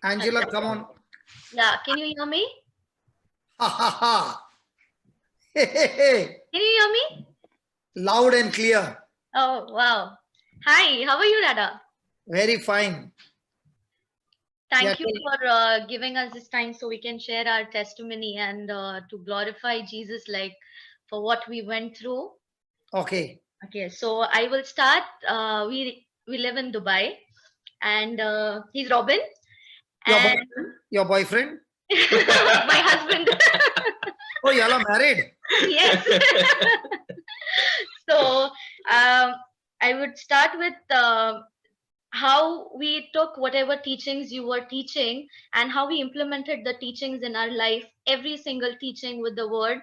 Angela, come on. Yeah, can you hear me? Ha ha ha. Hey, hey, hey. Can you hear me? Loud and clear. Oh, wow. Hi, how are you, Dada? Very fine. Thank you Yeah, for giving us this time so we can share our testimony and to glorify Jesus, like for what we went through. okay. Okay, so I will start. We live in Dubai, and he's Robin, Your and boyfriend? Your boyfriend? my husband. Oh, y'all are married. Yes. So I would start with how we took whatever teachings you were teaching and how we implemented the teachings in our life, every single teaching with the word.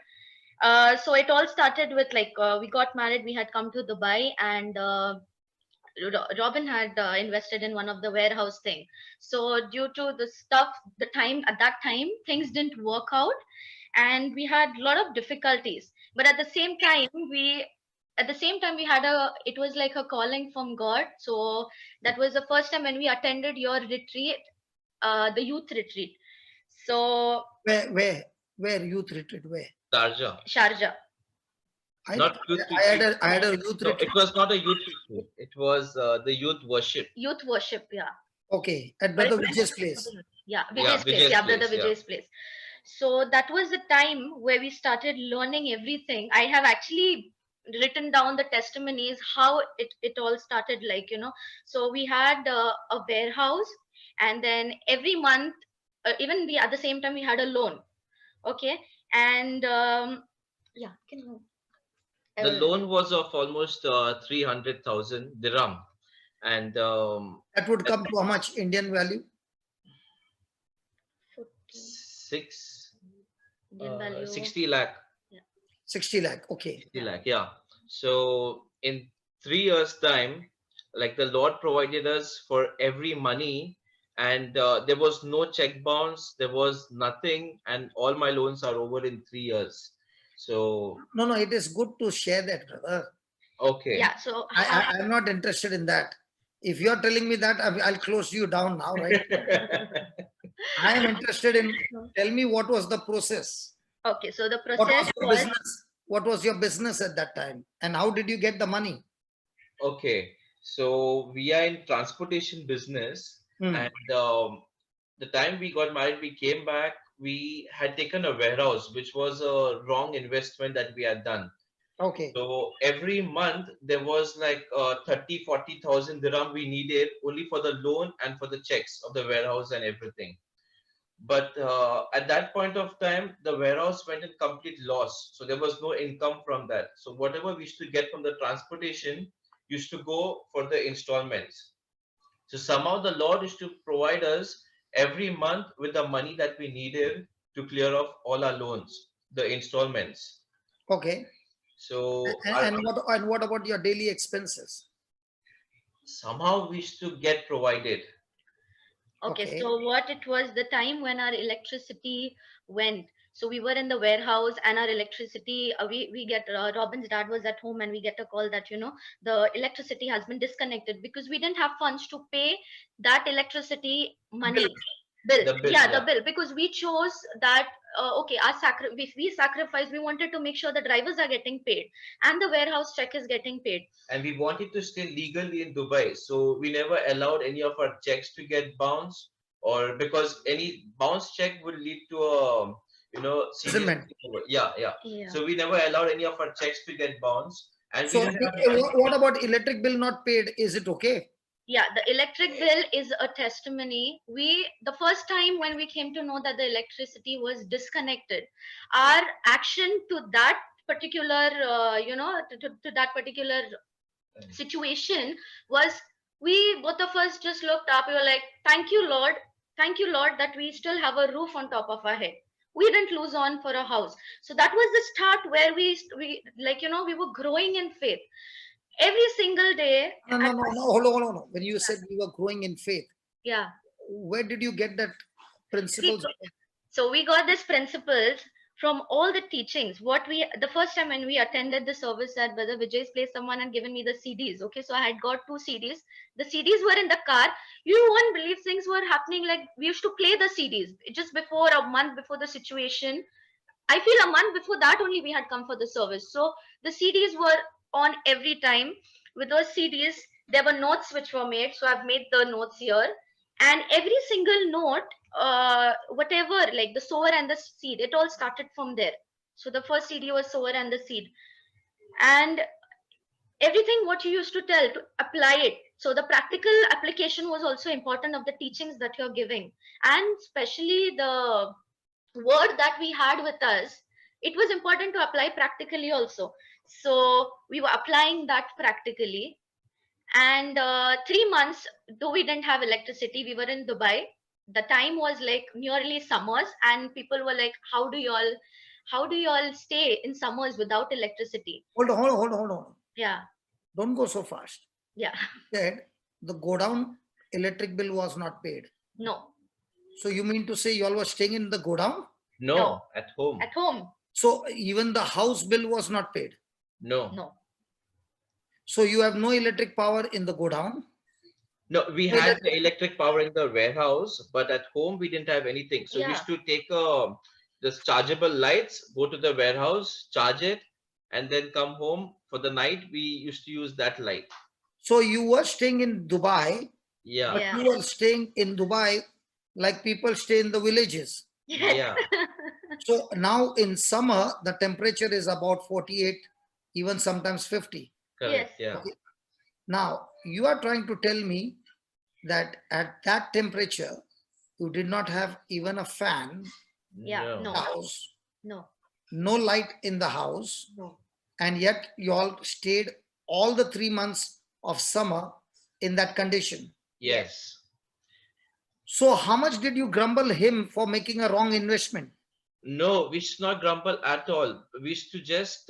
So it all started with like we got married, we had come to Dubai, and Robin had invested in one of the warehouse thing. So due to the stuff, the time at that time, things didn't work out, and we had a lot of difficulties. But at the same time, we had it was like a calling from God. So that was the first time when we attended your retreat, the youth retreat. So Where youth retreat? Where? Sharjah. Not youth I had a youth no, retreat. it was not a youth retreat. It was the youth worship. Youth worship, yeah. Okay, at Brother Vijay's place. Yeah, Vijay's place. Yeah, Brother Vijay's place. So that was the time where we started learning everything. I have actually written down the testimonies, how it all started, like, So we had a warehouse, and then every month, even we at the same time, we had a loan. Okay. And yeah, the loan was of almost 300,000 dirham. And that would come to how much Indian value? 60 lakh. Yeah. 60 lakh. Okay. 60 lakh, yeah. So in 3 years' time, like the Lord provided us for every money, and there was no check bounce, there was nothing, and all my loans are over in 3 years. So no, it is good to share that, brother. Okay. Yeah. So I'm not interested in that. If you're telling me that, I'll close you down now, right? I am interested in, tell me what was the process. Okay, so the process what was your business at that time, and how did you get the money? Okay, so we are in transportation business, and the time we got married, we came back, we had taken a warehouse, which was a wrong investment that we had done. Okay. So every month there was like 30,000-40,000 dirham we needed only for the loan and for the checks of the warehouse and everything. But at that point of time, the warehouse went in complete loss. So there was no income from that. So whatever we used to get from the transportation used to go for the installments. So somehow the Lord used to provide us every month with the money that we needed to clear off all our loans, the installments. Okay. So what about your daily expenses? Somehow we used to get provided. Okay, so what it was, the time when our electricity went. So we were in the warehouse, and our electricity, we get, Robin's dad was at home, and we get a call that, the electricity has been disconnected, because we didn't have funds to pay that electricity money. Bill. The bill, because we chose that, okay, if we sacrifice, we wanted to make sure the drivers are getting paid and the warehouse check is getting paid. And we wanted to stay legally in Dubai. So we never allowed any of our checks to get bounced, or because any bounce check would lead to a, yeah. So we never allowed any of our checks to get bounced. And so what about electric bill not paid? Is it okay? Yeah, the electric bill is a testimony. The first time when we came to know that the electricity was disconnected, our action to that particular, to that particular situation was, we both of us just looked up. We were like, thank you, Lord, that we still have a roof on top of our head. We didn't lose on for a house. So that was the start where we were growing in faith. Every single day. No. Hold on. When you said we were growing in faith, yeah, where did you get that principles? So we got these principles from all the teachings, the first time when we attended the service at Brother Vijay's place, someone had given me the CDs. Okay, so I had got 2 CDs. The CDs were in the car. You won't believe things were happening. Like, we used to play the CDs just before, a month before the situation. I feel a month before that only we had come for the service. So the CDs were on every time. With those CDs, there were notes which were made. So I've made the notes here. And every single note, whatever, like the sower and the seed, it all started from there. So the first CD was sower and the seed. And everything what you used to tell, to apply it. So the practical application was also important of the teachings that you're giving. And especially the word that we had with us, it was important to apply practically also. So we were applying that practically. And 3 months, though we didn't have electricity, we were in Dubai. The time was like nearly summers, and people were like, how do you all stay in summers without electricity? Hold on. Yeah. Don't go so fast. Yeah. Said the godown electric bill was not paid. No. So you mean to say you all were staying in the godown? No, at home. At home. So even the house bill was not paid. No. So you have no electric power in the godown. No, we had the electric power in the warehouse, but at home we didn't have anything. So we used to take this chargeable lights, go to the warehouse, charge it, and then come home. For the night, we used to use that light. So you were staying in Dubai, Yeah. but you were staying in Dubai like people stay in the villages. Yeah. So now in summer, the temperature is about 48, even sometimes 50. Correct. Yes. Yeah. Okay. Now, you are trying to tell me that at that temperature, you did not have even a fan Yeah. in No. the house, No. no light in the house, No. and yet you all stayed all the 3 months of summer in that condition. Yes. So how much did you grumble him for making a wrong investment? No, we should not grumble at all. We should just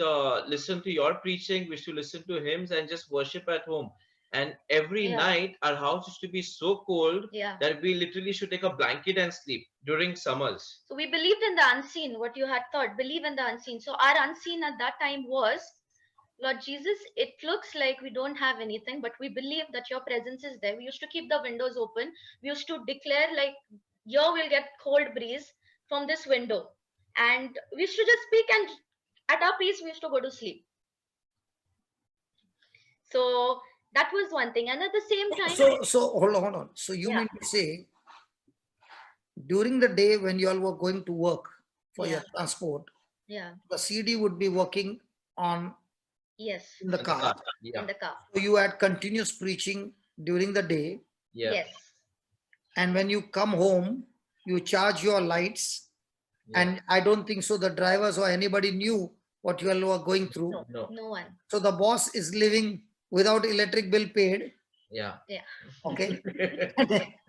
listen to your preaching. We should listen to hymns and just worship at home. And every night, our house used to be so cold that we literally should take a blanket and sleep during summers. So we believed in the unseen, what you had thought, believe in the unseen. So our unseen at that time was, Lord Jesus, it looks like we don't have anything, but we believe that your presence is there. We used to keep the windows open. We used to declare like, here we'll get cold breeze from this window. And we used to just speak, and at our pace, we used to go to sleep. So that was one thing. And at the same time... So hold on. So you mean to say, during the day when you all were going to work for your transport, the CD would be working on in the car. In the car. So you had continuous preaching during the day. Yes. And when you come home, you charge your lights. And I don't think so the drivers or anybody knew what you all were going through. No one. So the boss is living without electric bill paid. Yeah. Okay.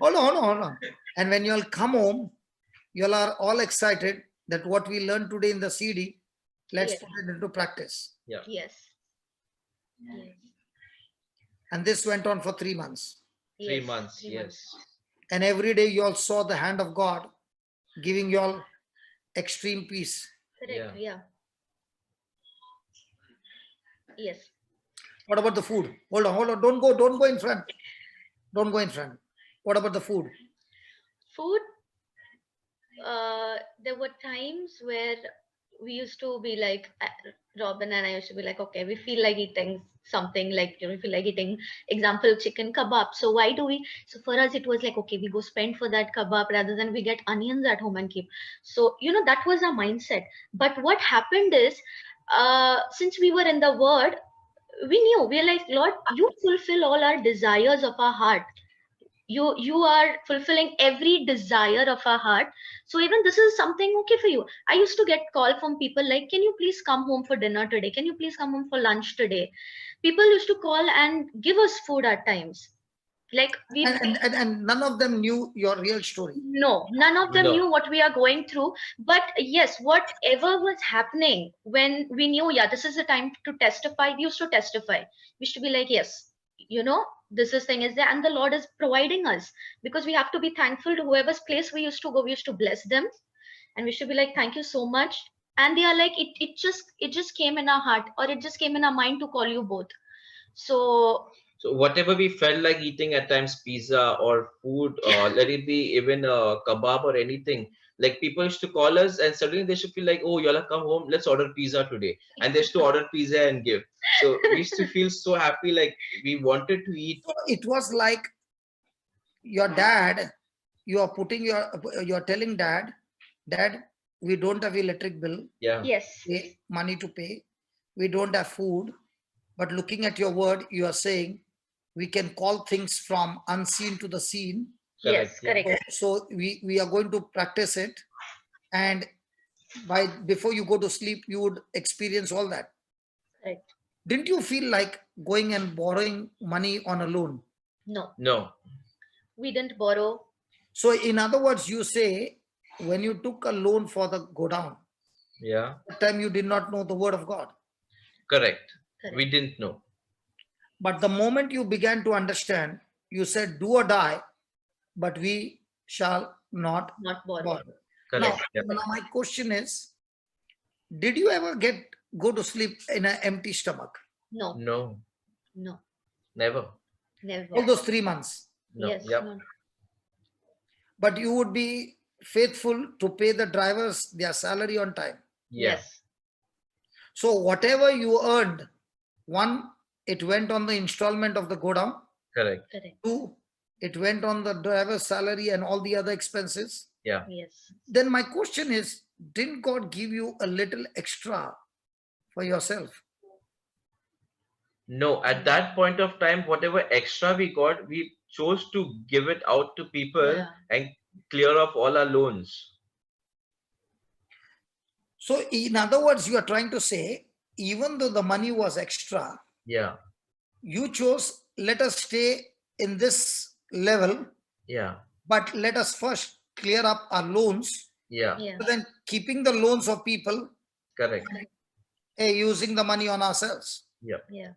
Hold on. And when you all come home, you all are all excited that what we learned today in the CD, let's put it into practice. Yeah. Yes. And this went on for 3 months. 3 months. Yes. And every day you all saw the hand of God giving you all extreme peace. Correct. Yeah. Yes. What about the food? Hold on. Don't go in front. Don't go in front. What about the food? Food, there were times where we used to be like, Robin and I used to be like, okay, we feel like eating something, like, we feel like eating, example, chicken kebab. So why do we? So for us, it was like, okay, we go spend for that kebab rather than we get onions at home and keep. So, that was our mindset. But what happened is, since we were in the word, we are like, Lord, you fulfill all our desires of our heart. You are fulfilling every desire of our heart. So even this is something okay for you. I used to get call from people like, can you please come home for dinner today? Can you please come home for lunch today? People used to call and give us food at times. Like and none of them knew your real story. No, none of them knew what we are going through. But yes, whatever was happening, when we knew, this is the time to testify, we used to testify. We used to be like, yes, this thing is there, and the Lord is providing us, because we have to be thankful to whoever's place we used to go. We used to bless them, and we should be like, thank you so much. And they are like, it just came in our heart, or it just came in our mind to call you both. So whatever we felt like eating at times, pizza or food, or let it be even a kebab or anything, like people used to call us and suddenly they should feel like, oh, y'all have come home, let's order pizza today. And they used to order pizza and give. So we used to feel so happy, like we wanted to eat. So it was like your dad, you're telling dad, we don't have electric bill, Yeah. yes, money to pay, we don't have food, but looking at your word, you are saying we can call things from unseen to the seen. yes, Correct. correct. So we are going to practice it, and before you go to sleep, you would experience all that. Correct. Didn't you feel like going and borrowing money on a loan? No. We didn't borrow. So in other words, you say when you took a loan for the go down, Yeah. that time you did not know the word of God. Correct. Correct. We didn't know. But the moment you began to understand, you said, do or die, but we shall not borrow. Correct. Now my question is, did you ever go to sleep in an empty stomach? No. No. No. Never. Never. All those 3 months. No. Yes. Yep. No. But you would be faithful to pay the drivers their salary on time. Yeah. Yes. So whatever you earned, one, it went on the installment of the go down. Correct. Correct. Two, it went on the driver's salary and all the other expenses. Yeah. Yes. Then my question is, didn't God give you a little extra for yourself? No, at that point of time, whatever extra we got, we chose to give it out to people. Yeah. And clear off all our loans. So in other words, you are trying to say, even though the money was extra, Yeah. you chose, let us stay in this level, Yeah. but let us first clear up our loans. Yeah. Yeah. Then keeping the loans of people, Correct. using the money on ourselves. Yeah. Yeah.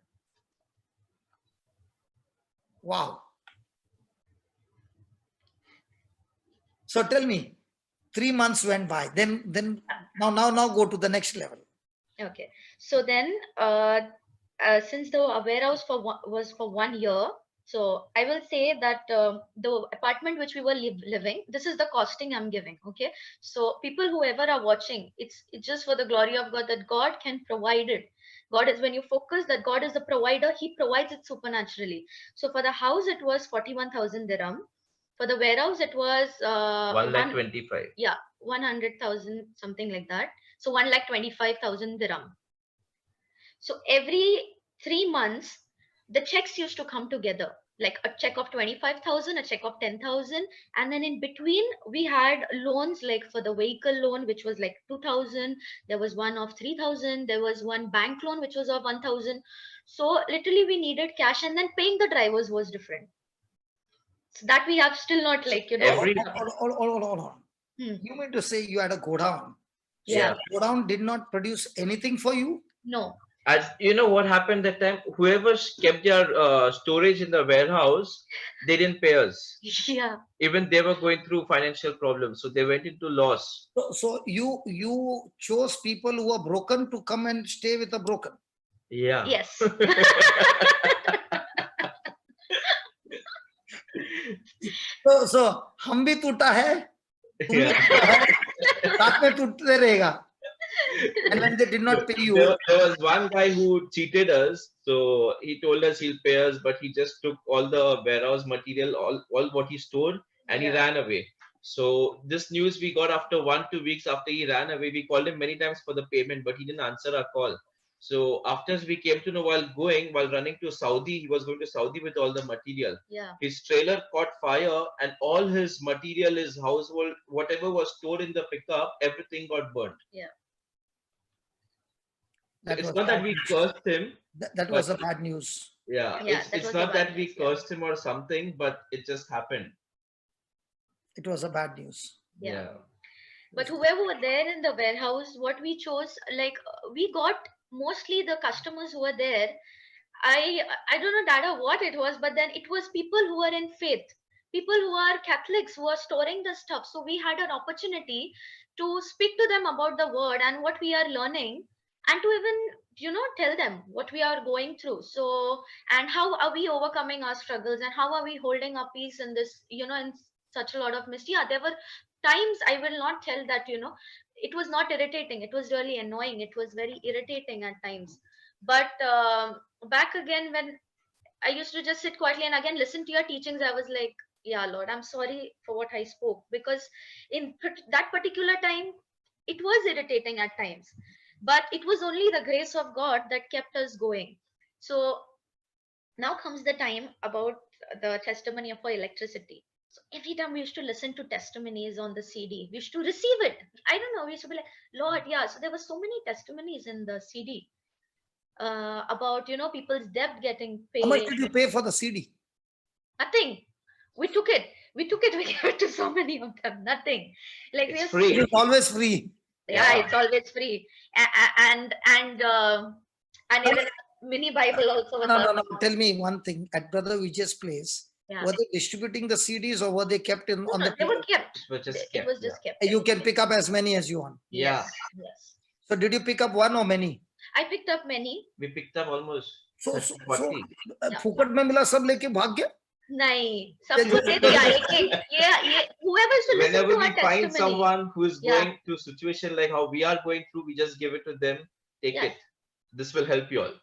Wow. So tell me, 3 months went by. Then now go to the next level. Okay. So then, since the warehouse was for 1 year, so I will say that the apartment which we were living, this is the costing I'm giving. Okay. So people, whoever are watching, it's just for the glory of God, that God can provide it. God is, when you focus that God is the provider, He provides it supernaturally. So for the house, it was 41,000 dirham. For the warehouse, it was 1,25,000. Yeah, 100,000, something like that. So 1,25,000 dirham. So every 3 months, the checks used to come together, like a check of 25,000, a check of 10,000. And then in between, we had loans, like for the vehicle loan, which was like 2,000. There was one of 3,000. There was one bank loan, which was of 1,000. So literally we needed cash, and then paying the drivers was different. So that we have still not, like, Hold on. You mean to say you had a go down? Yeah. Go down did not produce anything for you? No. As you know what happened that time, whoever kept their storage in the warehouse, they didn't pay us. Yeah. Even they were going through financial problems, so they went into loss. So you chose people who are broken to come and stay with the broken. Yeah. Yes. So हम भी टूटा है, तुम भी टूटा है, साथ में टूटते रहेगा. And when they did not pay you, there was one guy who cheated us. So he told us he'll pay us, but he just took all the warehouse material, all what he stored, and he ran away. So this news we got after 1-2 weeks after he ran away. We called him many times for the payment, but he didn't answer our call. So after we came to know, while running to Saudi, he was going to Saudi with all the material. Yeah. His trailer caught fire, and all his material, his household, whatever was stored in the pickup, everything got burnt. Yeah. It's not that we cursed him. That was a bad news. Yeah, it's not that we cursed him or something, but it just happened. It was a bad news. Yeah. But whoever were there in the warehouse, what we chose, like, we got mostly the customers who were there. I don't know, Dada, what it was, but then it was people who were in faith. people who are Catholics who are storing the stuff. So we had an opportunity to speak to them about the word and what we are learning, and to even, tell them what we are going through. So, and how are we overcoming our struggles, and how are we holding our peace in this, in such a lot of mist. Yeah, there were times, I will not tell that, it was not irritating. It was really annoying. It was very irritating at times. But back again, when I used to just sit quietly and again listen to your teachings, I was like, yeah, Lord, I'm sorry for what I spoke. Because in that particular time, it was irritating at times. But it was only the grace of God that kept us going. So now comes the time about the testimony of our electricity. So every time we used to listen to testimonies on the CD, we used to receive it. I don't know, we used to be like, Lord, yeah. So there were so many testimonies in the CD about, people's debt getting How much paid. did you pay for the CD? Nothing. We took it. We took it. We gave it to so many of them. Nothing. Like It's we're free. It is always free. Yeah, Yeah. it's always free. And even mini Bible also was No. Tell me one thing. At Brother Vijay's place, Yeah. were they distributing the CDs or were they kept in on No, the they were table? kept. It was just It kept. was just kept. You can pick up as many as you want. Yeah. Yes. So did you pick up one or many? I picked up many. We picked up almost So 30, 40. Yeah. फुकट में मिला सब लेके भाग गया. नहीं, सबको दे दिया एक. ये whoever is to listen Whenever to we our find testimony. someone who is Yeah. going through a situation like how we are going through, we just give it to them. Take Yes. it. This will help you all.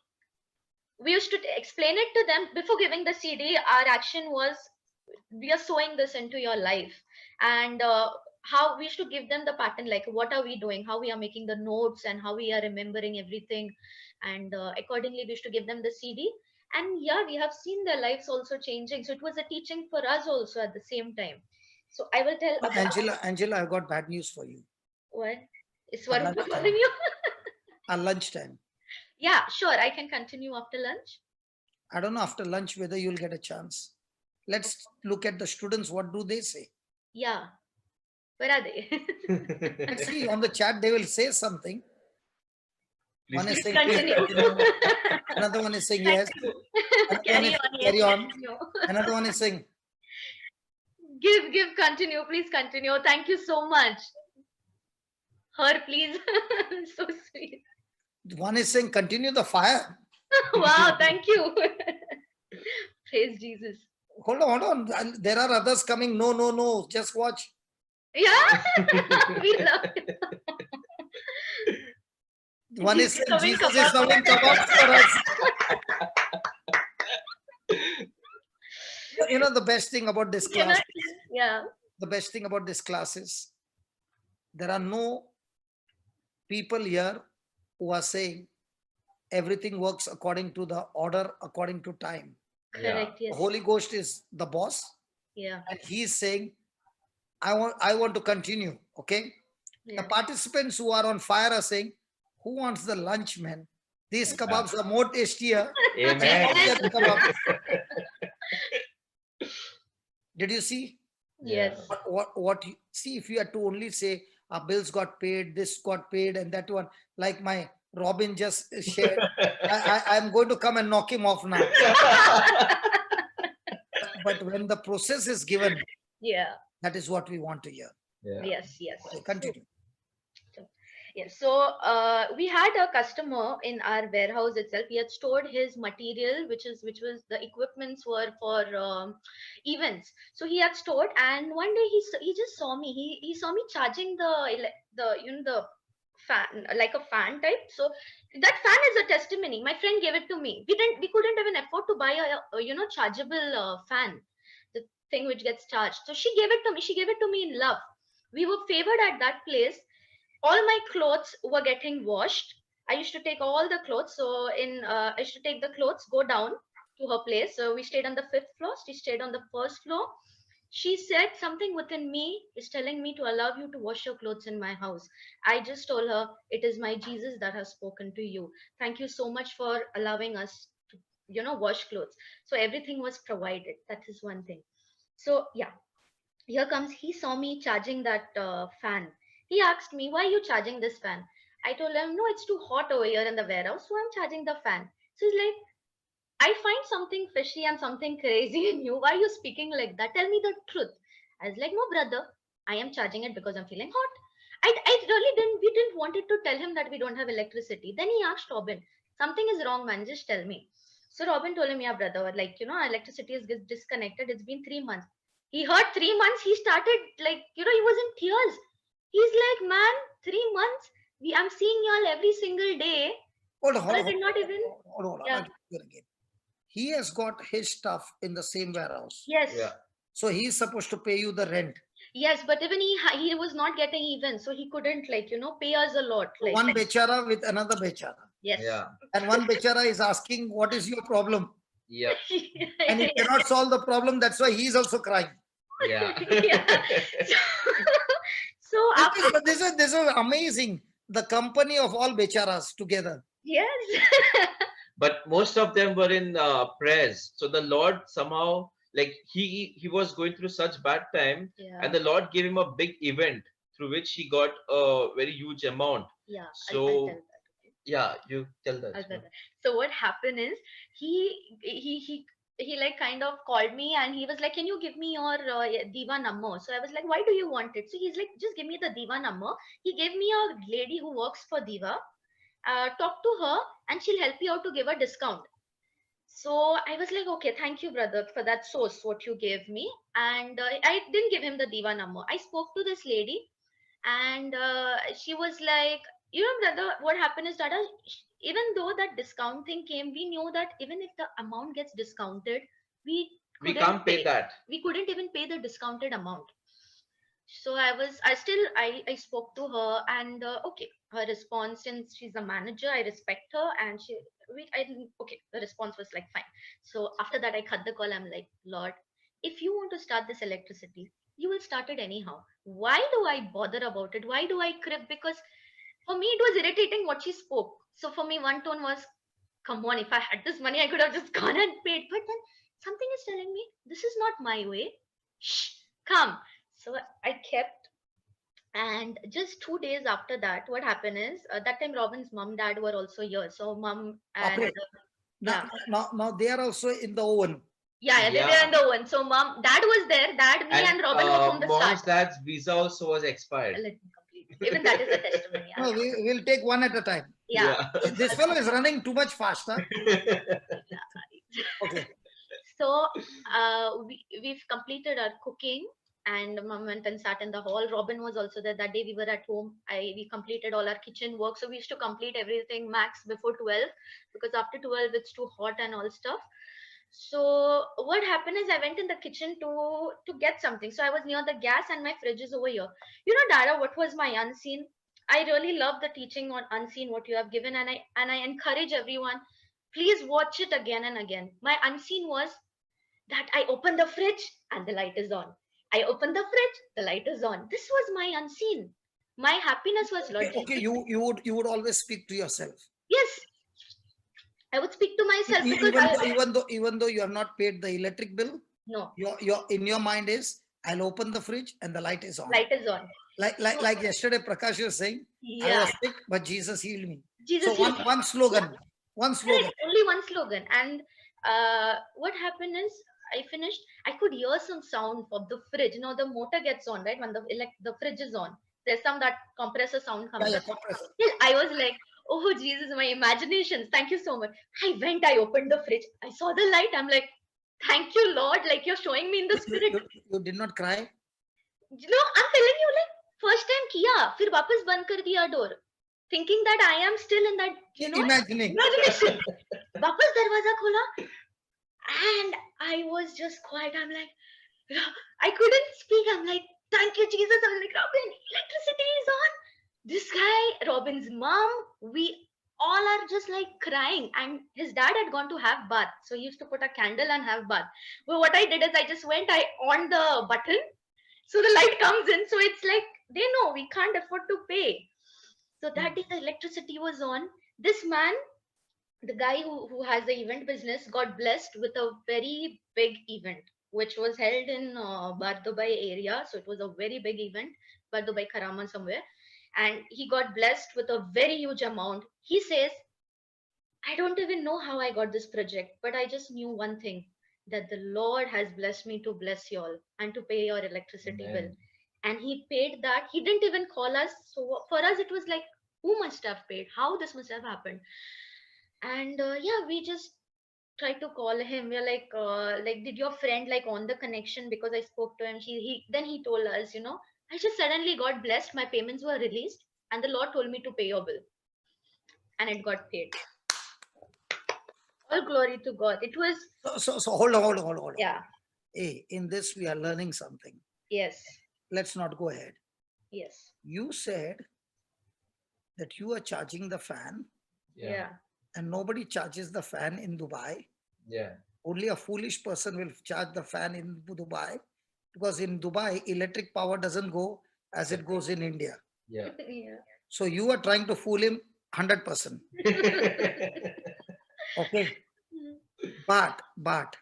We used to explain it to them before giving the CD. Our action was, we are sowing this into your life. And how we used to give them the pattern, like what are we doing, how we are making the notes, and how we are remembering everything. And accordingly we used to give them the CD. And yeah, we have seen their lives also changing. So it was a teaching for us also at the same time. So I will tell about Angela, I've got bad news for you. What is At Swarup lunchtime. calling you? At lunchtime. Yeah, sure, I can continue after lunch. I don't know after lunch whether you'll get a chance. Let's look at the students. What do they say? Yeah, where are they? See, on the chat, they will say something. Please One is saying, continue. another one is saying Thank yes. you. Another one is carry on. Continue. Another one is saying, Give, continue. Please continue. Thank you so much. Her, please. So sweet. one is saying, continue the fire. Wow, thank you. Praise Jesus. Hold on. There are others coming. No. Just watch. Yeah, we love it. One is saying, serving Jesus is serving kebabs for us. You know, the best thing about this class, Yeah. the best thing about this class is there are no people here who are saying everything works according to the order, according to time. Correct. Yes. The Holy Ghost is the boss. Yeah. And he's saying, I want to continue. Okay. Yeah. The participants who are on fire are saying, who wants the lunch, man? These kebabs are more tastier. Amen. Did you see? Yes. What see, if you had to only say our bills got paid, this got paid, and that one, like my Robin just shared, I'm going to come and knock him off now. But when the process is given, yeah, that is what we want to hear. Yeah. Yes. Okay, continue. Yes. So we had a customer in our warehouse itself. He had stored his material, which was the equipments were for events. So he had stored, and one day he just saw me. He saw me charging the fan, like a fan type. So that fan is a testimony. My friend gave it to me. We couldn't even afford to buy a chargeable fan, the thing which gets charged. So she gave it to me. She gave it to me in love. We were favored at that place. All my clothes were getting washed. I used to take all the clothes. So I used to take the clothes, go down to her place. So we stayed on the 5th floor. She stayed on the 1st floor. She said something within me is telling me to allow you to wash your clothes in my house. I just told her, it is my Jesus that has spoken to you. Thank you so much for allowing us to, wash clothes. So everything was provided. That is one thing. So yeah, here comes, he saw me charging that fan. He asked me, why are you charging this fan? I told him, no, it's too hot over here in the warehouse, so I'm charging the fan. So he's like, I find something fishy and something crazy in you. Why are you speaking like that? Tell me the truth. I was like, no, brother, I am charging it because I'm feeling hot. I really didn't, we didn't wanted to tell him that we don't have electricity. Then he asked Robin, something is wrong, man, just tell me. So Robin told him, yeah, brother, like, electricity is disconnected. It's been 3 months. He heard 3 months. He started like, he was in tears. He's like, man, 3 months. I'm seeing y'all every single day. Hold on, I did not even. hold on. Yeah. Again. He has got his stuff in the same warehouse. Yes. Yeah. So he's supposed to pay you the rent. Yes, but even he was not getting even, so he couldn't pay us a lot. Like one bechara with another bechara. Yes. Yeah. And one bechara is asking, what is your problem? Yeah. And he cannot solve the problem. That's why he's also crying. Yeah. Yeah. So after This is amazing. The company of all becharas together. yes. But most of them were in prayers. So the Lord somehow, like he was going through such bad time, Yeah. and the Lord gave him a big event through which he got a very huge amount. Yeah. So I'll tell that. yeah, you tell that. I'll tell that. So what happened is he like kind of called me and he was like, can you give me your diva number? So I was like, why do you want it? So he's like, just give me the diva number. He gave me a lady who works for diva. Talk to her and she'll help you out to give a discount. So I was like, okay, thank you, brother, for that source, what you gave me. And I didn't give him the diva number. I spoke to this lady and she was like, brother, what happened is that even though that discount thing came, we knew that even if the amount gets discounted, we can't pay that. We couldn't even pay the discounted amount. So I spoke to her and okay, her response, since she's a manager, I respect her, and okay, the response was like fine. So after that I cut the call. I'm like, Lord, if you want to start this electricity, you will start it anyhow. Why do I bother about it? Why do I crib? Because for me it was irritating what she spoke. So for me one tone was, come on, if I had this money I could have just gone and paid. But then something is telling me this is not my way. Shh, come. So I kept, and just 2 days after that, what happened is that time Robin's mom, dad were also here. So mom and Okay. Now they are also in the oven. Yeah, they were in the oven. So mom, dad was there. Dad, me, and Robin were from the mom's start. dad's visa also was expired. Let me complete. Even that is a testimony. No, we'll take one at a time. Yeah. This fellow is running too much faster. Okay. So we've completed our cooking, and mom went and sat in the hall. Robin was also there that day. We were at home. We completed all our kitchen work. So we used to complete everything max before 12, because after 12 it's too hot and all stuff. So what happened is I went in the kitchen to get something. So I was near the gas and my fridge is over here. Dara, what was my unseen? I really love the teaching on unseen what you have given, and I encourage everyone, please watch it again and again. My unseen was that I open the fridge and the light is on. I open the fridge, the light is on. This was my unseen. My happiness was lodged. Okay, you would always speak to yourself. Yes, I would speak to myself, because even though you have not paid the electric bill. No. Your in your mind is, I'll open the fridge and the light is on. Light is on. Like yesterday, Prakash was saying, yeah. I was sick, but Jesus healed me. Jesus so healed one slogan. Yeah. One slogan. Correct, only one slogan. And what happened is, I finished, I could hear some sound of the fridge. The motor gets on, right? When the fridge is on, there's some that compressor sound comes. Yeah, compressor. I was like, oh Jesus, my imaginations. Thank you so much. I opened the fridge. I saw the light. I'm like, thank you, Lord. Like, you're showing me in the spirit. You did not cry? No, I'm telling you, like, first time kiya, fir wapas band kar diya door. Thinking that I am still in that, imagination. Wapas darwaza khola. And I was just quiet. I'm like, I couldn't speak. I'm like, thank you, Jesus. I'm like, Robin, electricity is on. This guy, Robin's mom, we all are just like crying. And his dad had gone to have bath. So he used to put a candle and have bath. But what I did is I just went, I on the button. So the light comes in. So it's like, they know we can't afford to pay. So that day the electricity was on. This man, the guy who has the event business, got blessed with a very big event, which was held in Bardubai area. So it was a very big event, Bardubai Karama somewhere. And he got blessed with a very huge amount. He says, I don't even know how I got this project, but I just knew one thing, that the Lord has blessed me to bless you all and to pay your electricity bill. Amen. And He paid that. He didn't even call us. So for us, it was like, who must have paid? How this must have happened? And yeah, we just tried to call him. We're like, did your friend like on the connection? Because I spoke to him. He told us, I just suddenly got blessed. My payments were released, and the Lord told me to pay your bill, and it got paid. All glory to God. It was. So hold on. Yeah. Hey, in this we are learning something. Yes. Let's not go ahead. Yes. You said that you are charging the fan. Yeah. And nobody charges the fan in Dubai. Yeah. Only a foolish person will charge the fan in Dubai, because in Dubai, electric power doesn't go as it goes in India. Yeah. Yeah. So you are trying to fool him 100%. Okay. But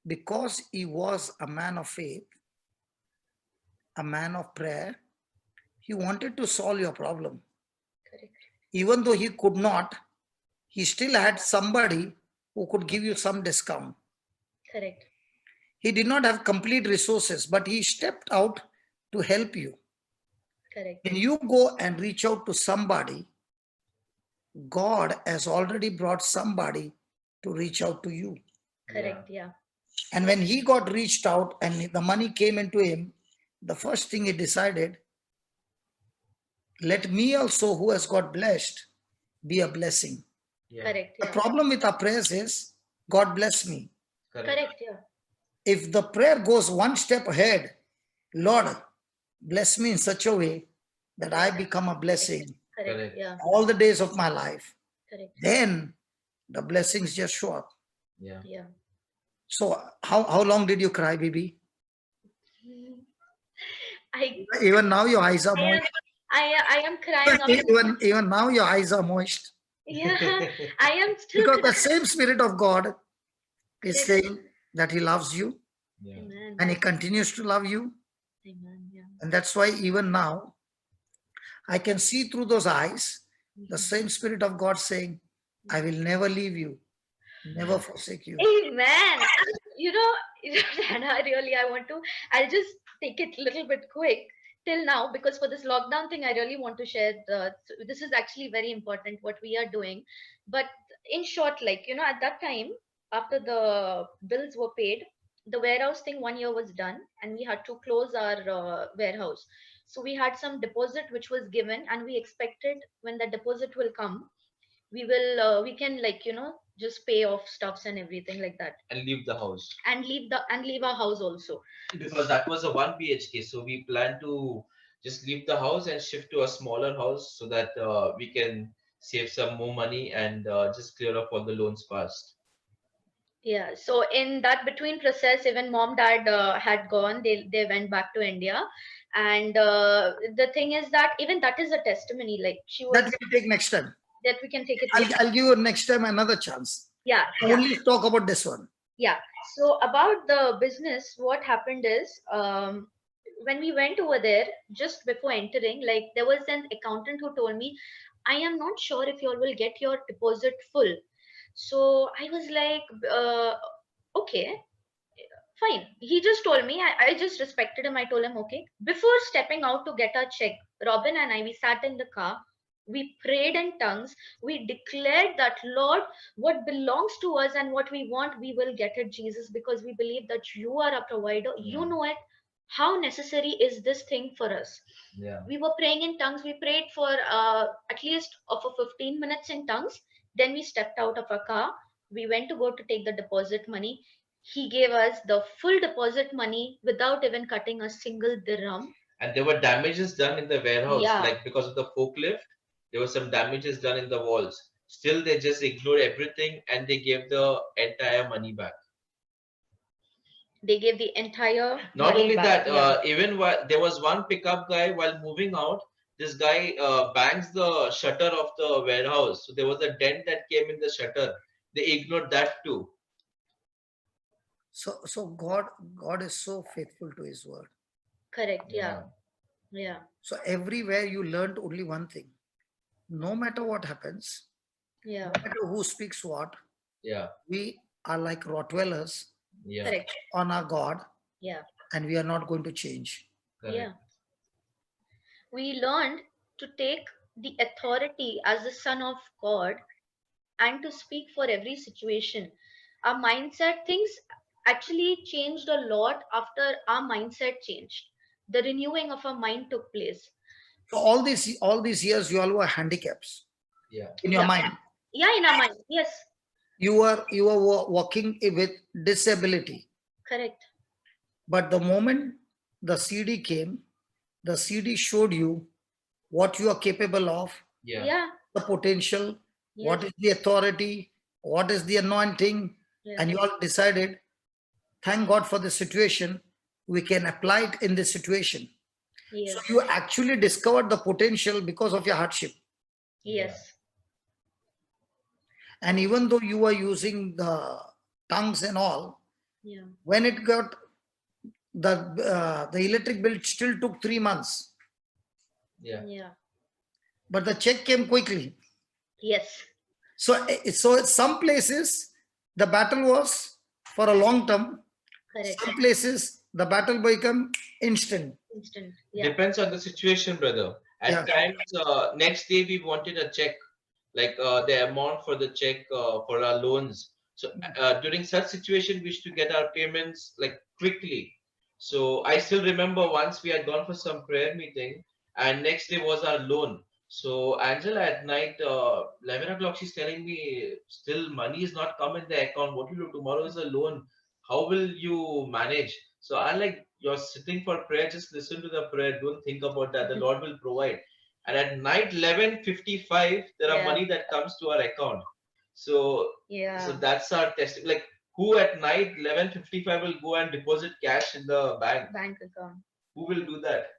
because he was a man of faith, a man of prayer, he wanted to solve your problem. Correct. Even though he could not, he still had somebody who could give you some discount. Correct. He did not have complete resources, but he stepped out to help you. Correct. When you go and reach out to somebody, God has already brought somebody to reach out to you. Correct. Yeah. And when he got reached out and the money came into him, the first thing he decided, let me also, who has got blessed, be a blessing. Yeah. Correct. The Yeah. problem with our prayers is, God bless me. Correct. Yeah. If the prayer goes one step ahead, Lord, bless me in such a way that I become a blessing Correct. Yeah. all the days of my life, Correct. then the blessings just show up. Yeah. Yeah. So how long did you cry, baby? I Even now your eyes are I am moist. I am crying up. Even now your eyes are moist. Yeah. I am still Because the crying. same Spirit of God is Correct. saying that He loves you Yeah. Amen. and He continues to love you. Amen. Yeah. And that's why even now I can see through those eyes the same Spirit of God saying, I will never leave you, never forsake you. Amen. You know, Hannah, I'll just take it a little bit quick till now, because for this lockdown thing, I really want to share this is actually very important what we are doing. But in short, like, at that time, after the bills were paid, the warehouse thing 1 year was done, and we had to close our warehouse. So we had some deposit which was given, and we expected when the deposit will come, we can, like, just pay off stuffs and everything like that, And leave the house. and leave our house also. Because that was a 1 BHK, so we plan to just leave the house and shift to a smaller house so that we can save some more money and just clear up all the loans fast. Yeah, so in that between process, even mom dad had gone, they went back to India. And the thing is that even that is a testimony, like she That was, we'll take next time. that we can take it I'll give you next time another chance. yeah. Only talk about this one. Yeah. So about the business, what happened is, when we went over there, just before entering, like, there was an accountant who told me, I am not sure if you all will get your deposit full. So I was like, okay, fine. He just told me, I just respected him. I told him, okay. Before stepping out to get our check, Robin and I, we sat in the car. We prayed in tongues. We declared that, Lord, what belongs to us and what we want, we will get it, Jesus, because we believe that you are a provider. You know it. How necessary is this thing for us? Yeah. We were praying in tongues. We prayed for at least for 15 minutes in tongues. Then we stepped out of our car. We went to go to take the deposit money. He gave us the full deposit money without even cutting a single dirham. And there were damages done in the warehouse, Yeah. like because of the forklift, there were some damages done in the walls. Still, they just ignored everything and they gave the entire money back. They gave the entire Not money only back. that, Yeah. even while there was one pickup guy while moving out, this guy bangs the shutter of the warehouse. So there was a dent that came in the shutter. They ignored that too. So God is so faithful to His word. Correct. Yeah. Yeah. So everywhere you learned only one thing. No matter what happens, Yeah. No matter who speaks what, we are like Rottweilers Correct. on our God, Yeah. and we are not going to change. Yeah. We learned to take the authority as the son of God and to speak for every situation. Our mindset, things actually changed a lot after our mindset changed. The renewing of our mind took place. So all these years, you all were handicaps in your Yeah. mind. Yeah, in our mind. Yes. You were working with disability. Correct. But the moment the CD came, the CD showed you what you are capable of, Yeah. the potential, what Yes. is the authority, what is the anointing, Yes. and you all decided, thank God for the situation, we can apply it in this situation. Yes. So you actually discovered the potential because of your hardship. Yes. And even though you were using the tongues and all, Yeah. when it got the electric bill still took 3 months, Yeah. but the check came quickly. Yes. So some places the battle was for a long term. Correct. Some places the battle become instant. Instant. Yeah. Depends on the situation, brother. Yeah. At times, next day we wanted a check, like the amount for the check for our loans. So during such situation, we used to get our payments like quickly. So I still remember once we had gone for some prayer meeting, and next day was our loan. So Angela at night, 11 o'clock, she's telling me still money is not come in the account. What will you do? Tomorrow is a loan. How will you manage? So I like, you're sitting for prayer, just listen to the prayer. Don't think about that. The Lord will provide. And at night 11:55, there are money that comes to our account. So Yeah. that's our test. Like, who at night 11:55 will go and deposit cash in the bank? Bank account. Who will do that?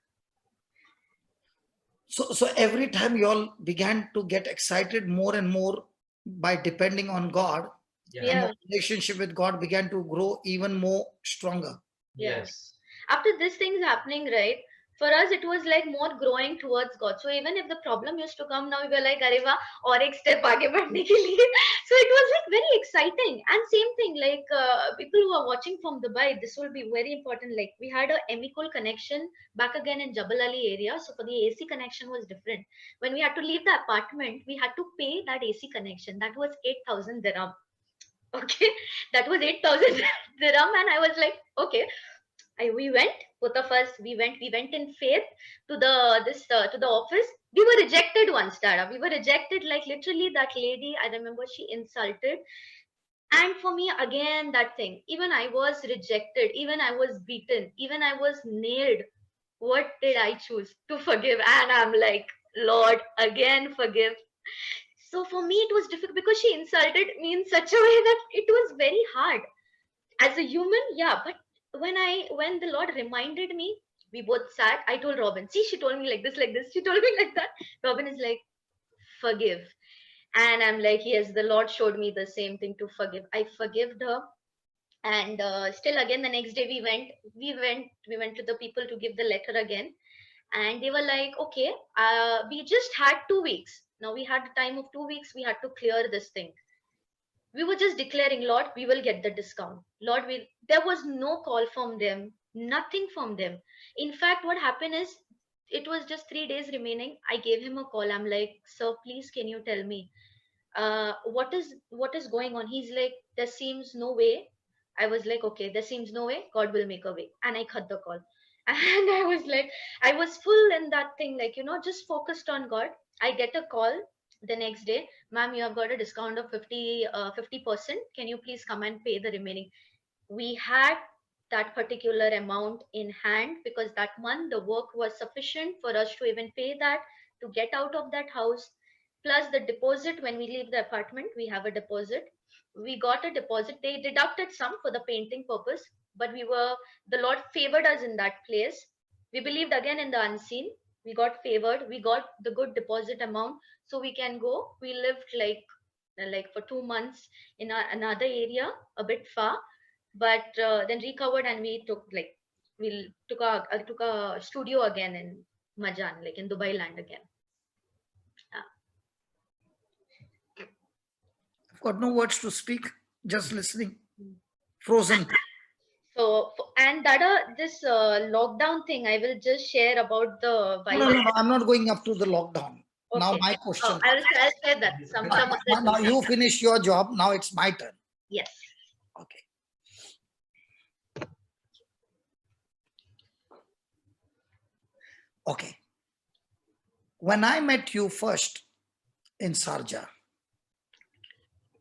So every time you all began to get excited more and more by depending on God, and the relationship with God began to grow even more stronger. Yes. After this thing's happening, right? For us, it was like more growing towards God. So even if the problem used to come, now we were like, "Areva, or ek step aage badhne ke liye." So it was like very exciting. And same thing, like people who are watching from Dubai, this will be very important. Like we had a Emicol connection back again in Jabal Ali area. So for the AC connection was different. When we had to leave the apartment, we had to pay that AC connection. That was 8,000 dirham. Okay, that was 8,000 dirham, and I was like, okay. We went, both of us, we went in faith to the office. We were rejected once, Dada. We were rejected, like literally that lady, I remember she insulted. And for me, again, that thing, even I was rejected, even I was beaten, even I was nailed. What did I choose? To forgive. And I'm like, Lord, again, forgive. So for me, it was difficult because she insulted me in such a way that it was very hard as a human. Yeah, but when the Lord reminded me, we both sat. I told Robin, see, she told me like this, she told me like that. Robin is like, forgive. And I'm like, yes, the Lord showed me the same thing, to forgive. I forgave her. And still again, the next day we went to the people to give the letter again. And they were like, okay, we just had 2 weeks. Now we had a time of 2 weeks, we had to clear this thing. We were just declaring, Lord, we will get the discount. Lord, there was no call from them, nothing from them. In fact, what happened is, it was just 3 days remaining. I gave him a call. I'm like, sir, please, can you tell me what is going on? He's like, there seems no way. I was like, okay, there seems no way, God will make a way. And I cut the call. And I was like, I was full in that thing, like, just focused on God. I get a call the next day, ma'am, you have got a discount of 50%. Can you please come and pay the remaining? We had that particular amount in hand because that month the work was sufficient for us to even pay that, to get out of that house. Plus the deposit, when we leave the apartment, we have a deposit. We got a deposit. They deducted some for the painting purpose, but the Lord favored us in that place. We believed again in the unseen. We got favored. We got the good deposit amount, so we can go. We lived like for 2 months in another area, a bit far, but then recovered, and we took a studio again in Majan, like in Dubai land again. I've got no words to speak, just listening. Frozen. So, and Dada, this lockdown thing, I will just share about the virus. No, I'm not going up to the lockdown. Okay. Now my question. I'll share that. Some other now you finish your job. Now it's my turn. Yes. Okay. Okay. When I met you first in Sharjah,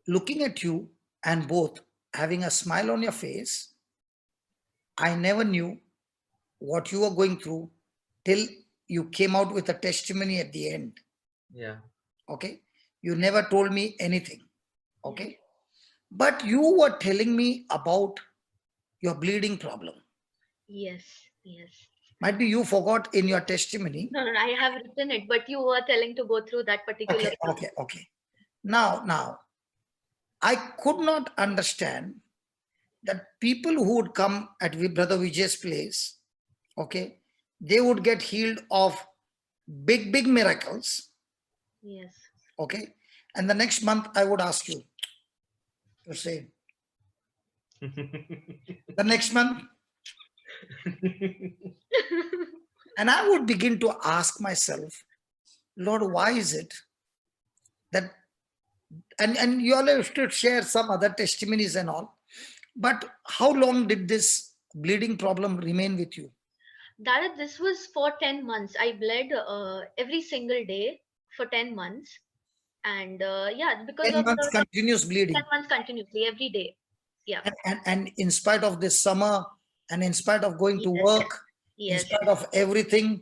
looking at you and both having a smile on your face, I never knew what you were going through till you came out with a testimony at the end. Yeah. Okay. You never told me anything. Okay. But you were telling me about your bleeding problem. Yes. Yes. Might be you forgot in your testimony. No, I have written it, but you were telling to go through that particular. Okay. Now, I could not understand that people who would come at Brother Vijay's place, okay, they would get healed of big miracles. Yes. Okay. And the next month I would ask you to say, the next month. And I would begin to ask myself, Lord, why is it that, and you all have to share some other testimonies and all, but how long did this bleeding problem remain with you? Dada, this was for 10 months. I bled every single day for 10 months. And yeah, because 10 months continuous bleeding. 10 months continuously, every day. Yeah. And in spite of this summer, and in spite of going to work, in spite of everything,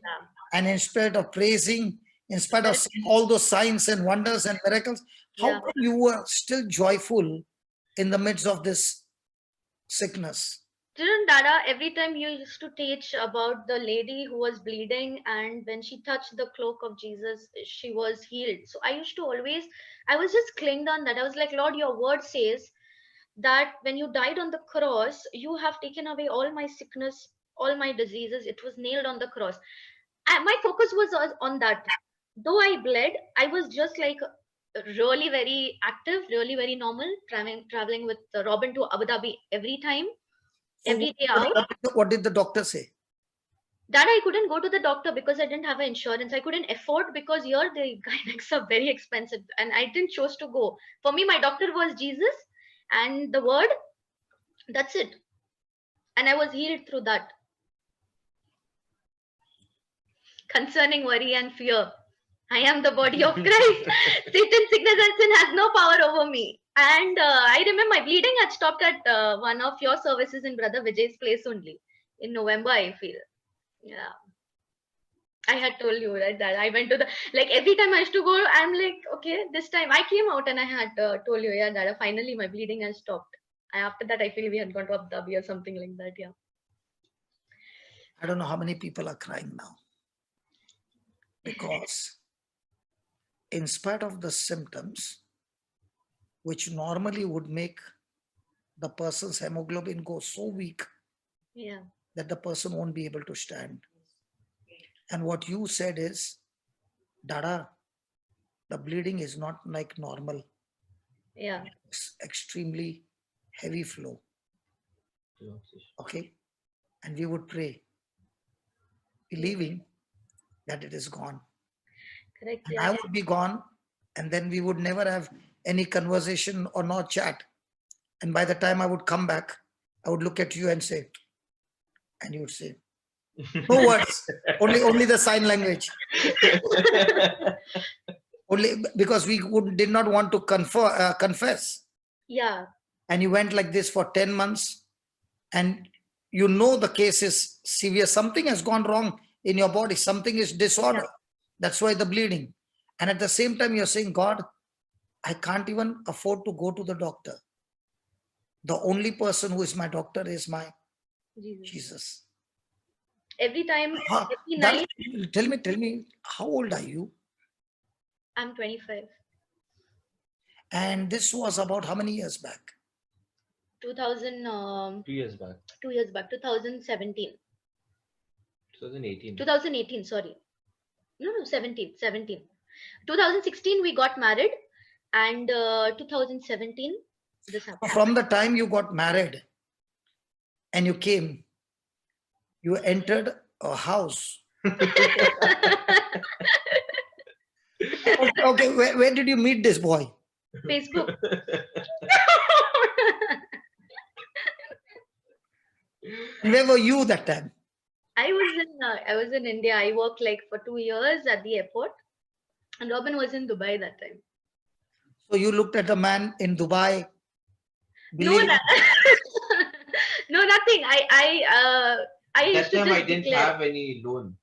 and in spite of praising, in spite of seeing all those signs and wonders and miracles, how come you were still joyful in the midst of this sickness? Didn't Dada, every time you used to teach about the lady who was bleeding, and when she touched the cloak of Jesus, she was healed. So I used to always, I was just clinged on that. I was like, Lord, your word says that when you died on the cross, you have taken away all my sickness, all my diseases. It was nailed on the cross. My focus was on that. Though I bled, I was just like really very active, really very normal, traveling with Robin to Abu Dhabi every time. Every day out. What did the doctor say? That I couldn't go to the doctor because I didn't have an insurance. I couldn't afford, because here the gynec's are very expensive, and I didn't choose to go. For me, my doctor was Jesus and the word. That's it. And I was healed through that. Concerning worry and fear, I am the body of Christ. Satan, sickness, and sin has no power over me. And I remember my bleeding had stopped at one of your services in Brother Vijay's place only in November, I feel. Yeah. I had told you, right, that I went to the, like every time I used to go, I'm like, okay, this time I came out and I had told you, yeah, that finally my bleeding has stopped. And after that, I feel we had gone to Abu Dhabi or something like that, yeah. I don't know how many people are crying now. Because in spite of the symptoms, which normally would make the person's hemoglobin go so weak, that the person won't be able to stand. And what you said is, Dada, the bleeding is not like normal. Yeah. It's extremely heavy flow. Okay. And we would pray, believing that it is gone. Correct. And I would be gone, and then we would never have any conversation or no chat. And by the time I would come back, I would look at you and say, and you would say, no words, only the sign language. Only because we did not want to confess. Yeah. And you went like this for 10 months, and you know the case is severe. Something has gone wrong in your body. Something is disorder. Yeah. That's why the bleeding. And at the same time, you're saying, God, I can't even afford to go to the doctor. The only person who is my doctor is my Jesus. Every time, every night. Tell me, how old are you? I'm 25. And this was about how many years back? 2 years back. 2 years back, 2017. 2018. 2018, sorry. No, 17. 2016 we got married, And 2017, this happened. From the time you got married and you came, you entered a house. Okay, where did you meet this boy? Facebook. Where were you that time? I was in India. I worked like for 2 years at the airport, and Robin was in Dubai that time. So you looked at the man in Dubai. No, no, nothing. I used that to time just I didn't declare. have any loan.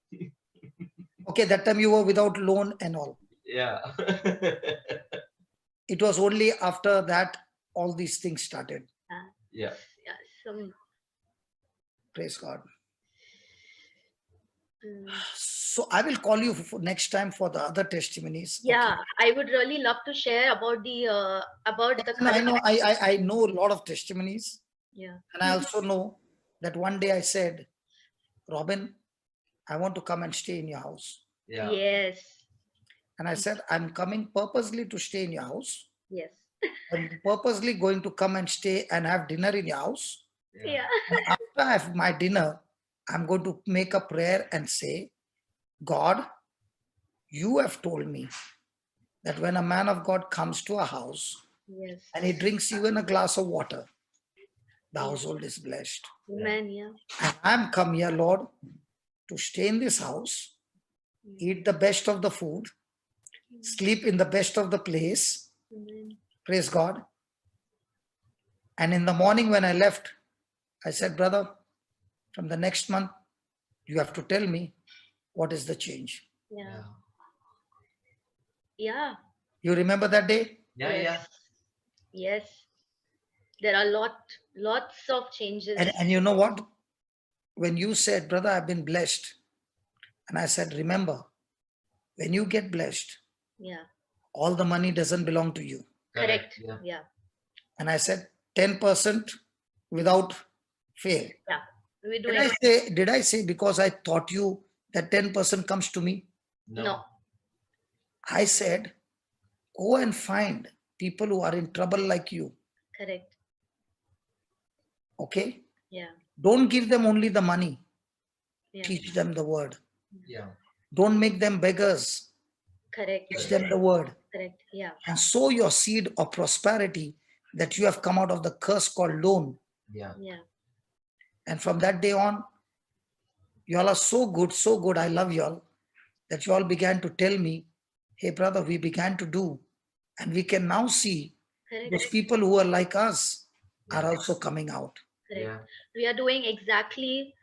Okay, that time you were without loan and all. Yeah. It was only after that all these things started. Yeah. Praise God. So I will call you for next time for the other testimonies. Yeah, okay. I would really love to share about the I know a lot of testimonies. Yeah. And I also know that one day I said, Robin, I want to come and stay in your house. Yeah. Yes. And I said, I'm coming purposely to stay in your house. Yes. I'm purposely going to come and stay and have dinner in your house. Yeah. And after I have my dinner, I'm going to make a prayer and say, God, you have told me that when a man of God comes to a house, yes, and he drinks even a glass of water, the household is blessed. Amen. Yeah. And I'm come here, Lord, to stay in this house, eat the best of the food, sleep in the best of the place. Amen. Praise God. And in the morning when I left, I said, brother, from the next month, you have to tell me what is the change. Yeah. Yeah. You remember that day? Yeah, yes. Yeah. Yes. There are lots of changes. And you know what? When you said, brother, I've been blessed. And I said, remember, when you get blessed, yeah, all the money doesn't belong to you. Correct. Yeah. And I said, 10% without fail. Yeah. Did I say because I taught you that 10% comes to me? No. I said, go and find people who are in trouble like you. Correct. Okay? Yeah. Don't give them only the money. Yeah. Teach them the word. Yeah. Don't make them beggars. Correct. Teach them the word. Correct. Yeah. And sow your seed of prosperity that you have come out of the curse called loan. Yeah. Yeah. And from that day on, you all are so good. I love you all. That you all began to tell me, hey brother, we began to do. And we can now see those people who are like us are also coming out. Yeah. We are doing exactly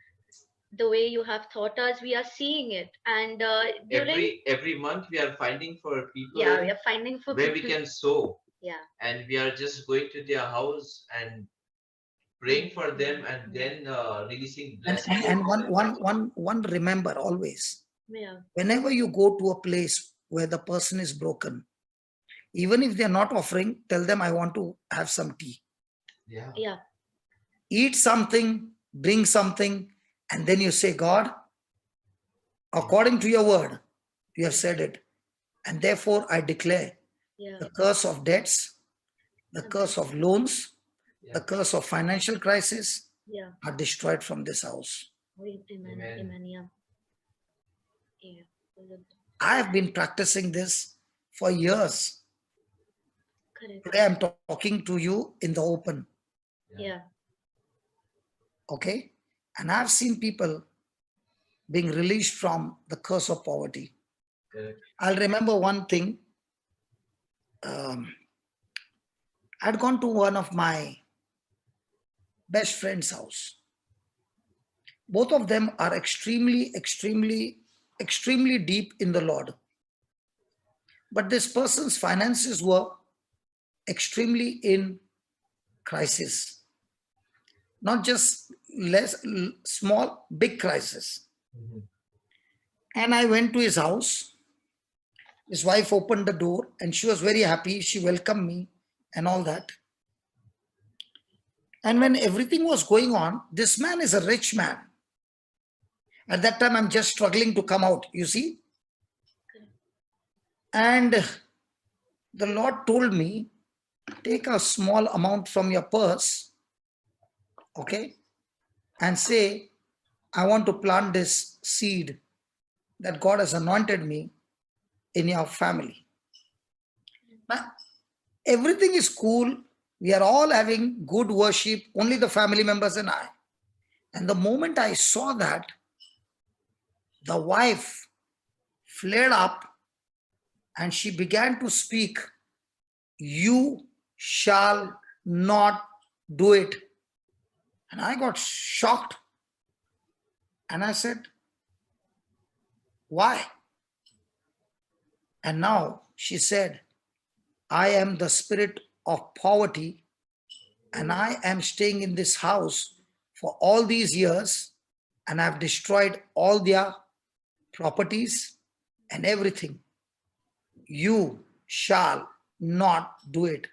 the way you have taught us. We are seeing it. And every month we are finding for people. Yeah, we are finding for where people. We can sow. Yeah. And we are just going to their house and praying for them and then releasing blessings. And one remember always. Yeah. Whenever you go to a place where the person is broken, even if they're not offering, tell them, I want to have some tea. Yeah. Yeah. Eat something, bring something, and then you say, God, according to your word, you have said it. And therefore I declare the curse of debts, the curse of loans, the curse of financial crisis are destroyed from this house. Amen. Amen. Yeah. Yeah. I have been practicing this for years. Correct. Today I'm talking to you in the open. Yeah. Okay? And I've seen people being released from the curse of poverty. Correct. I'll remember one thing. I'd gone to one of my best friend's house. Both of them are extremely deep in the Lord. But this person's finances were extremely in crisis. Not just small, big crisis. Mm-hmm. And I went to his house. His wife opened the door and she was very happy. She welcomed me and all that. And when everything was going on, this man is a rich man. At that time, I'm just struggling to come out, you see. And the Lord told me, take a small amount from your purse, okay, and say, I want to plant this seed that God has anointed me in your family. Now, everything is cool. We are all having good worship, only the family members and I. And the moment I saw that, the wife flared up and she began to speak, you shall not do it. And I got shocked. And I said, why? And now she said, I am the spirit of poverty and I am staying in this house for all these years and I've destroyed all their properties and everything. You shall not do it.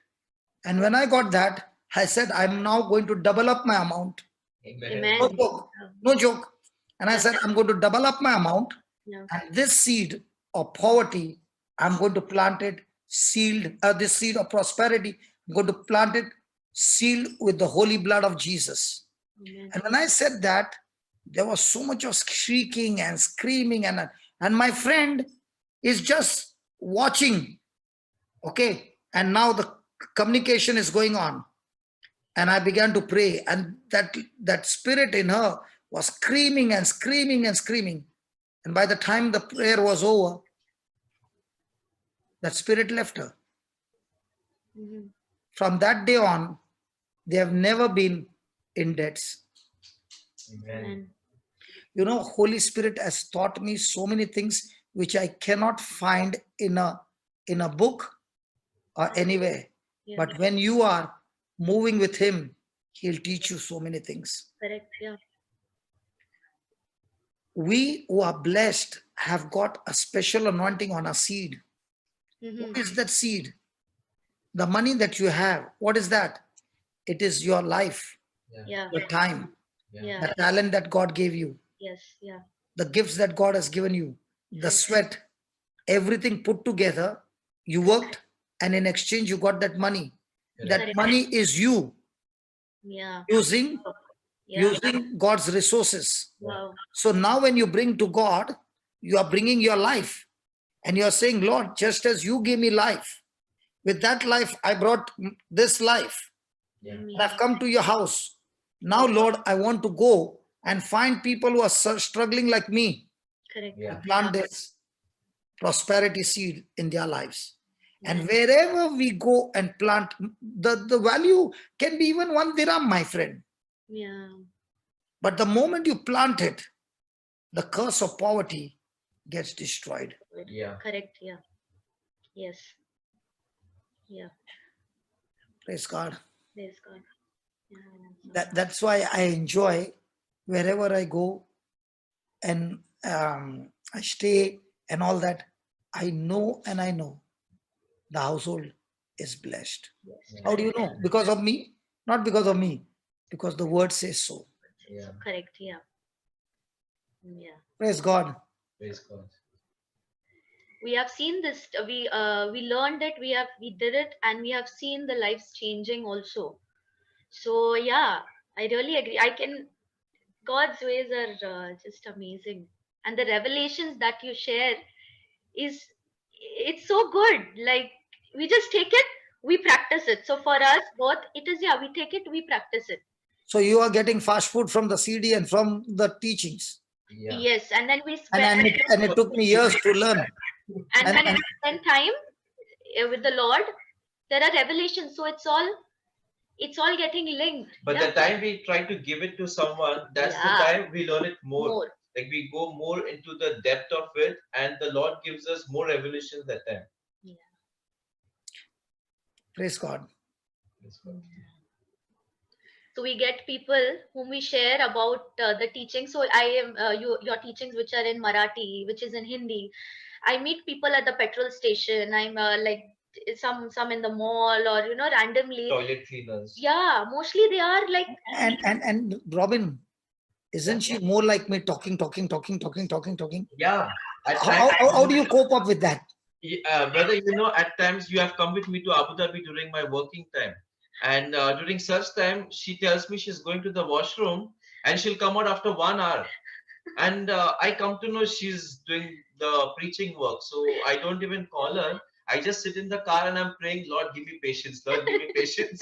And when I got that, I said, I'm now going to double up my amount. Amen. No joke. No joke. And I said, I'm going to double up my amount. And this seed of poverty, I'm going to plant it sealed, this seed of prosperity, I'm going to plant it sealed with the holy blood of Jesus. Amen. And when I said that, there was so much of shrieking and screaming, and my friend is just watching. Okay. And now the communication is going on. And I began to pray, and that spirit in her was screaming and screaming and screaming. And by the time the prayer was over, that spirit left her. Mm-hmm. From that day on, they have never been in debts. Amen. You know, Holy Spirit has taught me so many things which I cannot find in a book or anywhere. Yeah. But when you are moving with Him, He'll teach you so many things. Correct. Yeah. We who are blessed have got a special anointing on our seed. Mm-hmm. What is that seed? The money that you have, what is that? It is your life, your time, the talent that God gave you, the gifts that God has given you, the sweat, everything put together. You worked, and in exchange, you got that money. That money is you using God's resources. Wow. So now when you bring to God, you are bringing your life. And you are saying, Lord, just as you gave me life, with that life, I brought this life. Yeah. And I've come to your house. Now, Lord, I want to go and find people who are struggling like me. Correct. Yeah. To plant this prosperity seed in their lives. Yeah. And wherever we go and plant, the value can be even 1 dirham, my friend. Yeah. But the moment you plant it, the curse of poverty gets destroyed. Yeah. Correct. Yeah. Yes. Yeah. Praise God. Praise God. Yeah. That's why I enjoy wherever I go and I stay and all that. I know the household is blessed. Yes. How do you know? Because of me? Not because of me. Because the word says so. Yeah. Correct. Yeah. Yeah. Praise God. Praise God. We have seen this. We learned it. We did it, and we have seen the lives changing also. So yeah, I really agree. God's ways are just amazing, and the revelations that you share it's so good. Like, we just take it, we practice it. So for us both, it is, we take it, we practice it. So you are getting fast food from the CD and from the teachings. Yeah. Yes, and then we spend, and it took me years to learn. And when we spend time with the Lord, there are revelations. So it's all getting linked. But the time we try to give it to someone, that's the time we learn it more. Like, we go more into the depth of it, and the Lord gives us more revelations that time. Yeah. Praise God. Praise God. So we get people whom we share about the teaching. So I am your teachings, which are in Marathi, which is in Hindi. I meet people at the petrol station. I'm like some in the mall, or randomly. Toilet cleaners. Yeah, mostly they are like. And Robin, isn't she more like me, talking? Yeah. How do you cope up with that? Brother, you know, at times you have come with me to Abu Dhabi during my working time. And during such time, she tells me she's going to the washroom and she'll come out after 1 hour. And I come to know she's doing the preaching work. So I don't even call her. I just sit in the car and I'm praying, Lord, give me patience. Lord, give me patience.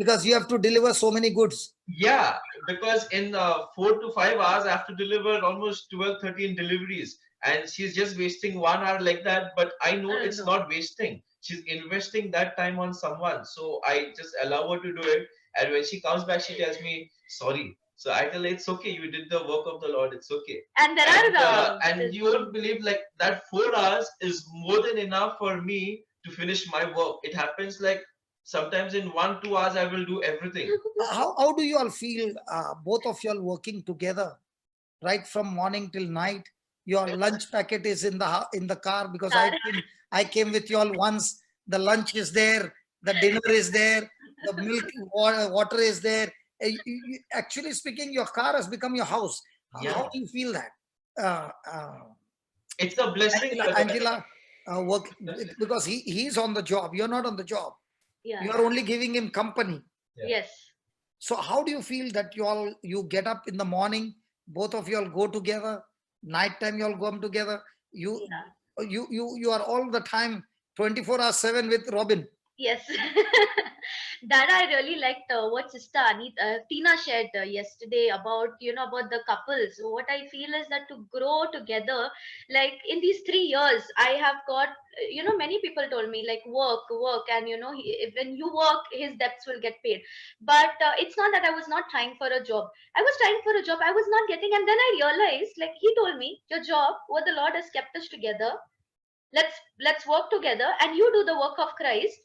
because you have to deliver so many goods. Yeah, because in 4 to 5 hours, I have to deliver almost 12, 13 deliveries. And she's just wasting 1 hour like that. But I know it's not wasting. She's investing that time on someone. So I just allow her to do it. And when she comes back, she tells me, sorry. So I tell her, it's okay. You did the work of the Lord. It's okay. And there are and you won't believe, like, that 4 hours is more than enough for me to finish my work. It happens like sometimes in 1, 2 hours, I will do everything. How do you all feel, both of you all working together, right from morning till night? Your lunch packet is in the car, because I came with you all once. The lunch is there, the dinner is there, the milk, water is there. Actually speaking, your car has become your house. Yeah. How do you feel that? It's a blessing. Angela, work, because he's on the job. You're not on the job. Yeah. You are only giving him company. Yes. So how do you feel that you get up in the morning, both of you all go together, nighttime you all go together, you are all the time 24/7 with Robin? Yes. That I really liked what Sister Tina shared yesterday about, about the couples. What I feel is that to grow together, like in these 3 years, I have got, many people told me like work, and when you work, his debts will get paid. But it's not that I was not trying for a job. I was trying for a job. I was not getting, and then I realized, like he told me, your job, what the Lord has kept us together. Let's work together, and you do the work of Christ,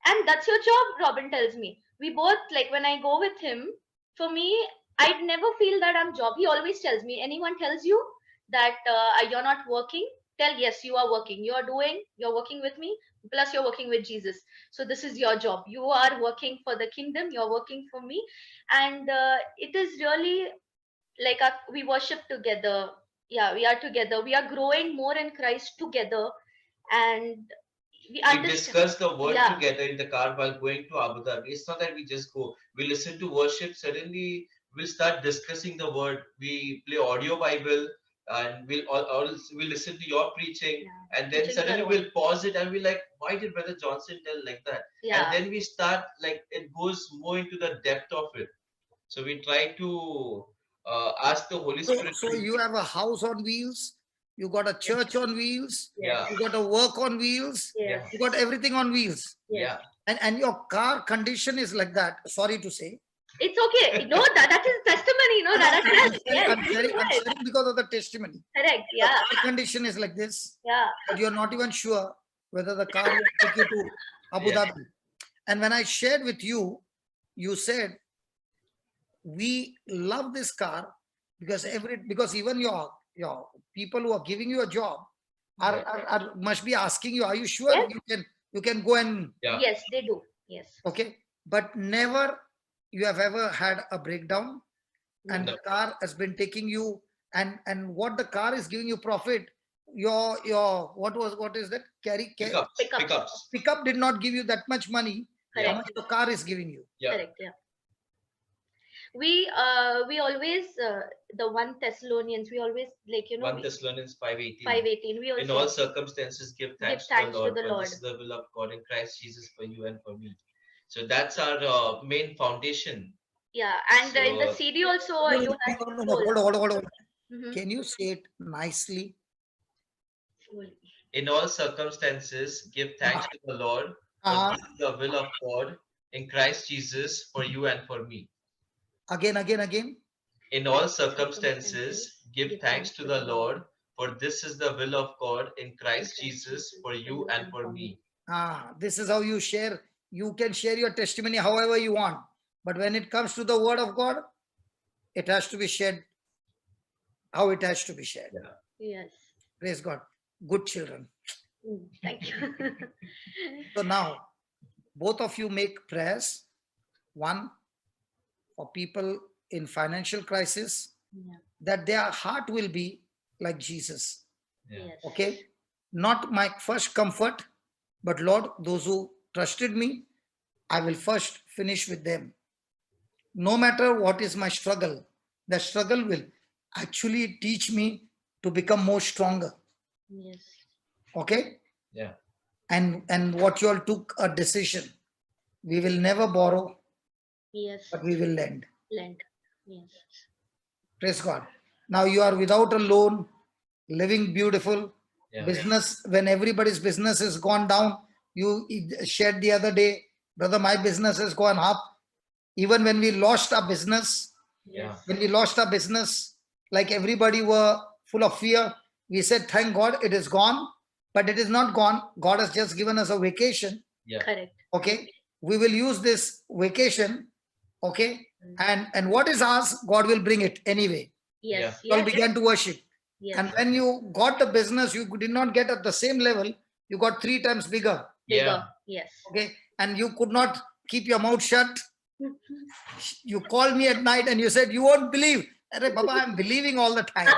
and that's your job. Robin tells me, we both, like when I go with him, for me, I'd never feel that I'm job. He always tells me, anyone tells you that you're not working, tell yes, you are working, you're working with me, plus you're working with Jesus. So this is your job. You are working for the kingdom, you're working for me. And it is really like we worship together. Yeah, we are together, we are growing more in Christ together. And we discuss the word together in the car while going to Abu Dhabi. It's not that we just go, we listen to worship, suddenly we'll start discussing the word. We play audio Bible, and we'll listen to your preaching, and then suddenly we'll pause it and we're like, why did Brother Johnson tell like that? And then we start, like, it goes more into the depth of it. So we try to ask the Holy Spirit. So you have a house on wheels, you got a church on wheels, Yeah. you got a work on wheels, Yeah. you got everything on wheels. Yeah. And your car condition is like that, sorry to say. It's okay. No, that is testimony. No, that is I'm sharing because of the testimony. Correct. Yeah. The car condition is like this. Yeah. But you're not even sure whether the car will take you to Abu Dhabi. And when I shared with you, you said, we love this car because even your people who are giving you a job are must be asking you, are you sure you can go and yes, they do. Yes. Okay, but never you have ever had a breakdown and the car has been taking you, and what the car is giving you profit, your what is that pickup did not give you that much money. How much the car is giving you. Correct. Yeah. We always the 1 Thessalonians, we always, like 1 Thessalonians 5:18. 5:18. We also, in all circumstances, give thanks to the Lord, for this is the will of God in Christ Jesus for you and for me. So that's our main foundation. Yeah, and in the CD also you have. Hold on. Can you say it nicely? In all circumstances, give thanks to the Lord, for this is the will of God in Christ Jesus for you and for me. Again. In all circumstances, give thanks to the Lord, for this is the will of God in Christ Jesus for you and for me. This is how you share. You can share your testimony however you want. But when it comes to the word of God, it has to be shared how it has to be shared. Yes. Praise God. Good children. Thank you. So now, both of you make prayers. One, for people in financial crisis, that their heart will be like Jesus. Yes. Okay? not my first comfort, but Lord, those who trusted me, I will first finish with them. No matter what is my struggle, the struggle will actually teach me to become more stronger. Yes. Okay? Yeah. And what you all took a decision. We will never borrow. Yes. But we will lend. Lend. Yes. Praise God. Now you are without a loan, living beautiful. Yeah. Business, when everybody's business has gone down, you shared the other day, brother, my business has gone up. Even when we lost our business, Yeah. when we lost our business, like everybody were full of fear, we said, thank God it is gone, but it is not gone. God has just given us a vacation. Yeah. Correct. Okay. We will use this vacation. Okay. And what is ours, God will bring it anyway. Yes. You all began to worship. Yes. And when you got the business, you did not get at the same level. You got 3 times bigger. Bigger. Yes. Okay. And you could not keep your mouth shut. You called me at night and you said, you won't believe. Arey, Baba, I'm believing all the time.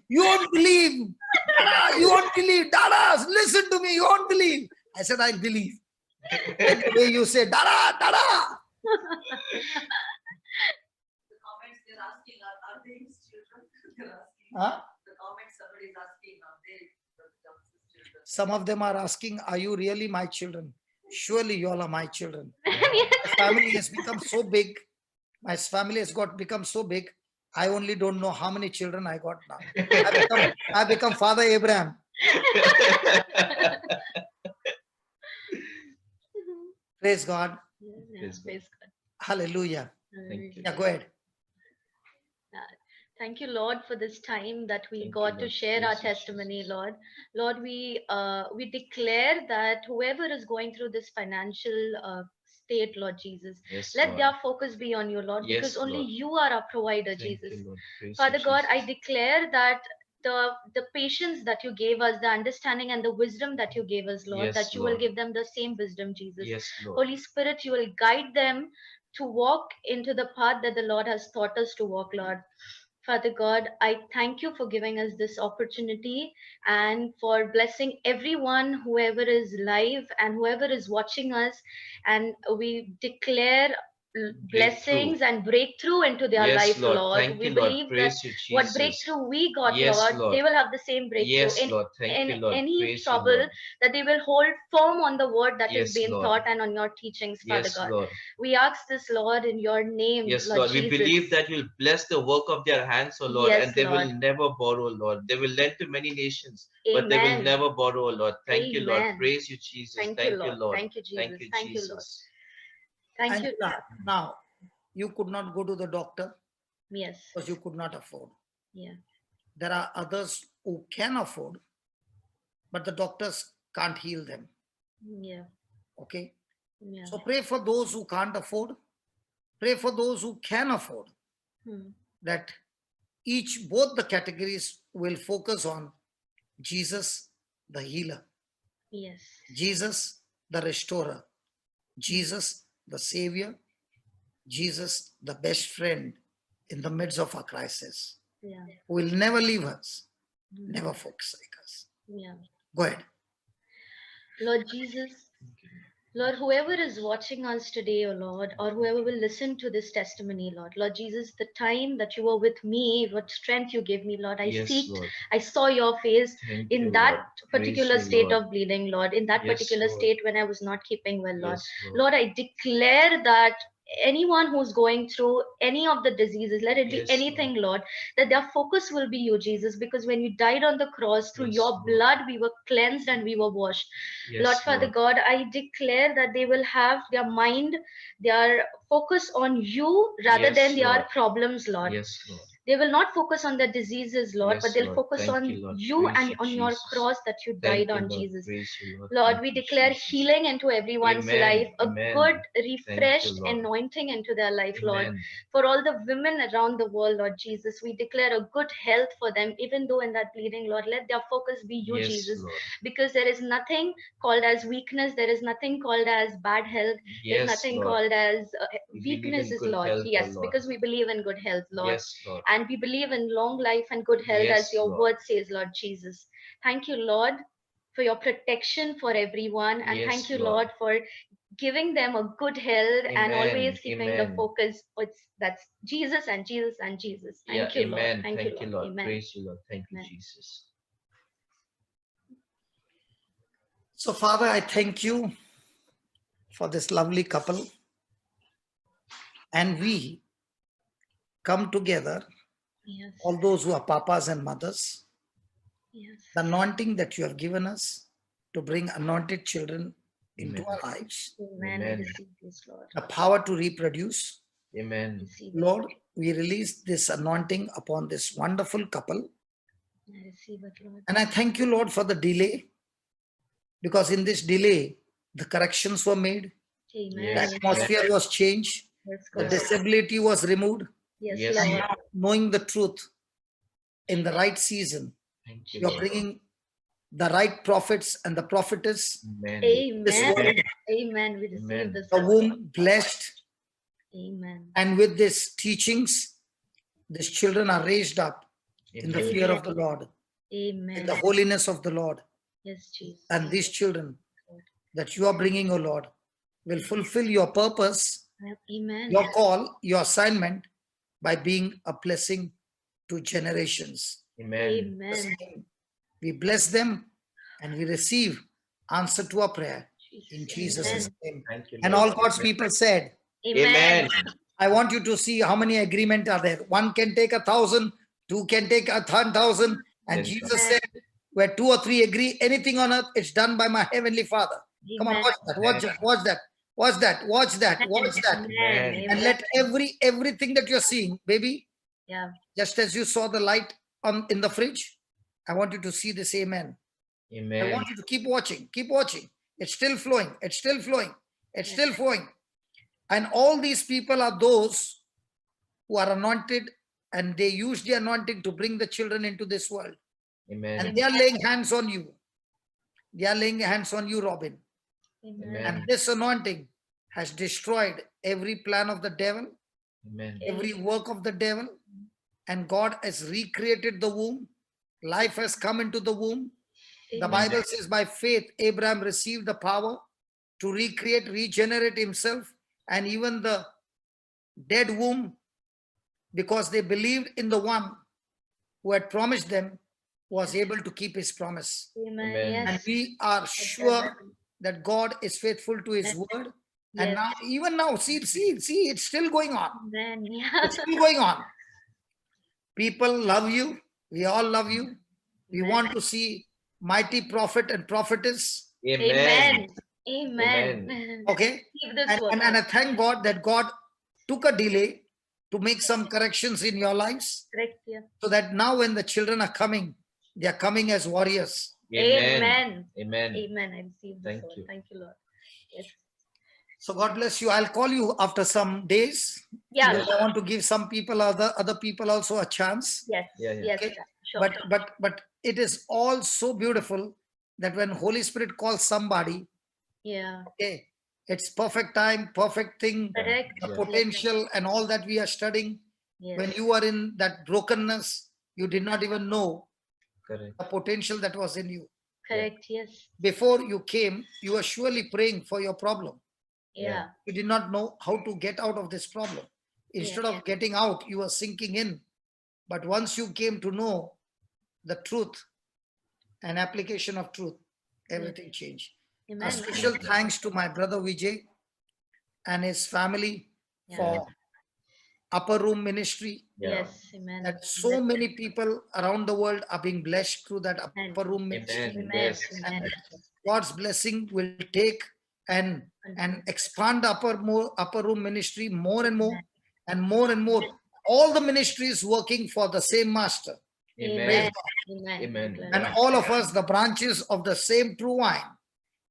You won't believe. Dada, you won't believe. Dada, listen to me. You won't believe. I said, I believe. And the way you say, Dada, Dada. The comments they're asking are they his children? They're asking. Huh? The comments somebody is asking, are they his children? Some of them are asking, are you really my children? Surely you all are my children. Yes. My family has become so big. My family has become so big. I only don't know how many children I got now. I become Father Abraham. Praise God. Praise God. Hallelujah. Thank you. Yeah, go ahead. Thank you, Lord, for this time that we got to share our testimony, Lord. Lord, we declare that whoever is going through this financial state, Lord Jesus, let their focus be on you, Lord, because only you are our provider, Jesus. Father God, I declare that the patience that you gave us, the understanding and the wisdom that you gave us, Lord, that you will give them the same wisdom, Jesus. Holy Spirit, you will guide them to walk into the path that the Lord has taught us to walk, Lord. Father God, I thank you for giving us this opportunity and for blessing everyone, whoever is live and whoever is watching us. And we declare blessings and breakthrough into their life, Lord. We believe that what breakthrough we got, Lord, they will have the same breakthrough in any trouble, that they will hold firm on the word that is being taught and on your teachings, Father God. We ask this, Lord, in your name, Lord Jesus. We believe that you'll bless the work of their hands, O Lord, and they will never borrow, Lord. They will lend to many nations, but they will never borrow, Lord. Thank you, Lord. Praise you, Jesus. Thank you, Lord. Thank you, Jesus. Thank you, Lord. Thank you. Now, you could not go to the doctor. Yes. Because you could not afford. Yeah. There are others who can afford, but the doctors can't heal them. Yeah. Okay. Yeah. So pray for those who can't afford. Pray for those who can afford. That both the categories will focus on Jesus, the healer. Yes. Jesus, the restorer. Jesus, the savior. Jesus, the best friend in the midst of our crisis. Yeah. Who will never leave us, never forsake us. Yeah. Go ahead. Lord Jesus, Lord, whoever is watching us today, oh Lord, or whoever will listen to this testimony, Lord Jesus, the time that you were with me, what strength you gave me, Lord, I saw your face in that particular state of bleeding, Lord, in that particular state when I was not keeping well, Lord. Lord, I declare that anyone who's going through any of the diseases, let it be anything, Lord, that their focus will be you, Jesus, because when you died on the cross, through your blood, we were cleansed and we were washed. Lord, Father God, I declare that they will have their mind, their focus on you rather than their problems, Lord. They will not focus on the diseases, Lord, but they'll focus on you and on your cross that you died on, Jesus. Lord, we declare healing into everyone's life, a good, refreshed anointing into their life, Lord. For all the women around the world, Lord Jesus, we declare a good health for them, even though in that bleeding, Lord, let their focus be you, Jesus, because there is nothing called as weakness, there is nothing called as bad health, there's nothing called as weaknesses, Lord. Yes, because we believe in good health, Lord. And we believe in long life and good health, Yes, as your Lord. word says, Lord Jesus. Thank you, Lord, for your protection for everyone. And Yes, thank you, Lord. Lord, for giving them a good health and Amen. always keeping the Amen. focus. That's Jesus and Jesus and Jesus. Yeah, Thank you, Lord. amen. Thank Thank you, you, Lord. Lord. Amen. Praise you, Lord. Thank you, Amen. Jesus. So, Father, I thank you for this lovely couple. And we come together, Yes. all those who are papas and mothers, Yes. the anointing that you have given us to bring anointed children into Amen. our lives, Amen. Amen. We receive this, Lord. the power to reproduce. Amen. Receive it. Lord, we release this anointing upon this wonderful couple. I receive it, Lord. And I thank you, Lord, for the delay, because in this delay, the corrections were made, Amen. the Yes. atmosphere was changed, Yes, the God. disability was removed, Yes, Yes, Lord. Lord. now knowing the truth in the right season, Thank you, you're Lord. bringing the right prophets and the prophetess, Amen. this Amen. world, Amen. We receive Amen. this. the Lord. womb blessed, Amen. and with these teachings, these children are raised up in the Amen. fear of the Lord, in Amen. the holiness of the Lord. Yes, Jesus. And these children that you are bringing, O Lord, will fulfill your purpose, Amen. your call, your assignment by being a blessing to generations. Amen. Amen. We bless them and we receive answer to our prayer in Jesus. Jesus' name. Thank you, And Lord. all God's people said, Amen. Amen. I want you to see how many agreement are there. One can take 1,000, two can take 10,000. And Then Jesus come. said, where 2 or 3 agree, anything on earth, it's done by my heavenly Father. Come on, Amen. watch that, watch that, watch that, watch that, watch that, watch that. Amen. Amen. And let everything that you're seeing, baby, Yeah. just as you saw the light on in the fridge, I want you to see this amen. I Amen. want you to keep watching, keep watching. It's still flowing, it's still flowing, it's still flowing. And all these people are those who are anointed, and they use the anointing to bring the children into this world. Amen. And they are laying hands on you. They are laying hands on you, Robin. Amen. And this anointing has destroyed every plan of the devil, Amen. every work of the devil. And God has recreated the womb. Life has come into the womb. The Bible says by faith, Abraham received the power to recreate, regenerate himself, and even the dead womb, because they believed in the one who had promised them, was able to keep his promise. Amen. Amen. Yes. And we are sure that God is faithful to his word. And Yes. now, even now, see, it's still going on. Amen. Yeah. It's still going on. People love you. We all love you. We Amen. want to see mighty prophet and prophetess. Amen. Amen. Amen. Okay. Keep this And, word. and I thank God that God took a delay to make some corrections in your lives, Correct. Yeah. so that now when the children are coming, they are coming as warriors. Amen. Amen. Amen. I receive this Thank word. you. Thank you, Lord. Yes. So God bless you. I'll call you after some days, Yeah. because I want to give some people, other people also a chance. Yes. Yeah, yeah. Yes. Okay. Sure. But it is all so beautiful that when Holy Spirit calls somebody, Yeah. okay, it's perfect time, perfect thing, Correct. the Yeah. potential and all that we are studying. Yes. When you are in that brokenness, you did not even know Correct. the potential that was in you. Correct. Yes. Before you came, you were surely praying for your problem. Yeah. You did not know how to get out of this problem. Instead of getting out, you were sinking in. But once you came to know the truth and application of truth, everything changed. A Amen. special thanks to my brother Vijay and his family for Upper Room Ministry. Yeah. Yes. Amen. That so many people around the world are being blessed through that Upper Room Ministry. Amen. Amen. Yes. And Amen. God's blessing will take and expand the upper room ministry more and more and more and more. All the ministries working for the same master. Amen. Amen. Amen. And all of us, the branches of the same true vine,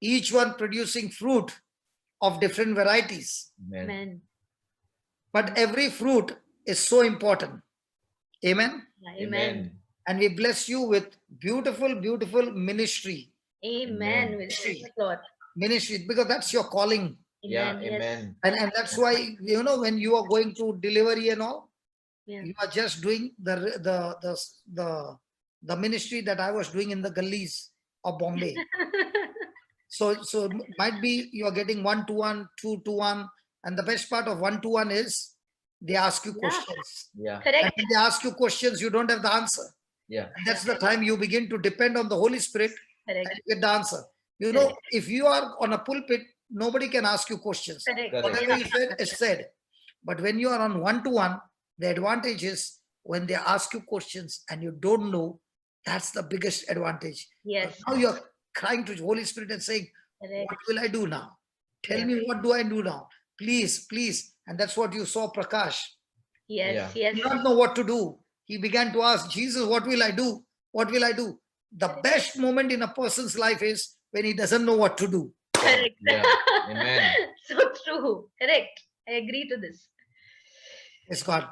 each one producing fruit of different varieties. Amen. Amen. But every fruit is so important. Amen. Amen. And we bless you with beautiful, beautiful ministry. Amen. Lord. Ministry, because that's your calling. Yeah. Amen. Yes. Amen. And that's why, when you are going through delivery and all, You are just doing the ministry that I was doing in the gullies of Bombay. So might be you are getting 1-to-1, 2-to-1, and the best part of 1-to-1 is they ask you questions. Yeah. And Correct. when they ask you questions, you don't have the answer. Yeah. And that's the time you begin to depend on the Holy Spirit Correct. and you get the answer. You know, if you are on a pulpit, nobody can ask you questions. Correct. Whatever you said is said. But when you are on 1-to-1, the advantage is when they ask you questions and you don't know, that's the biggest advantage. Yes. Now you're crying to the Holy Spirit and saying, Correct. what will I do now? Tell me, what do I do now? Please, please. And that's what you saw Prakash. Yes. He Yes. did not know what to do. He began to ask Jesus, what will I do? What will I do? The best moment in a person's life is when he doesn't know what to do. Correct. Yeah. Amen. So true. Correct. I agree to this. Yes, God.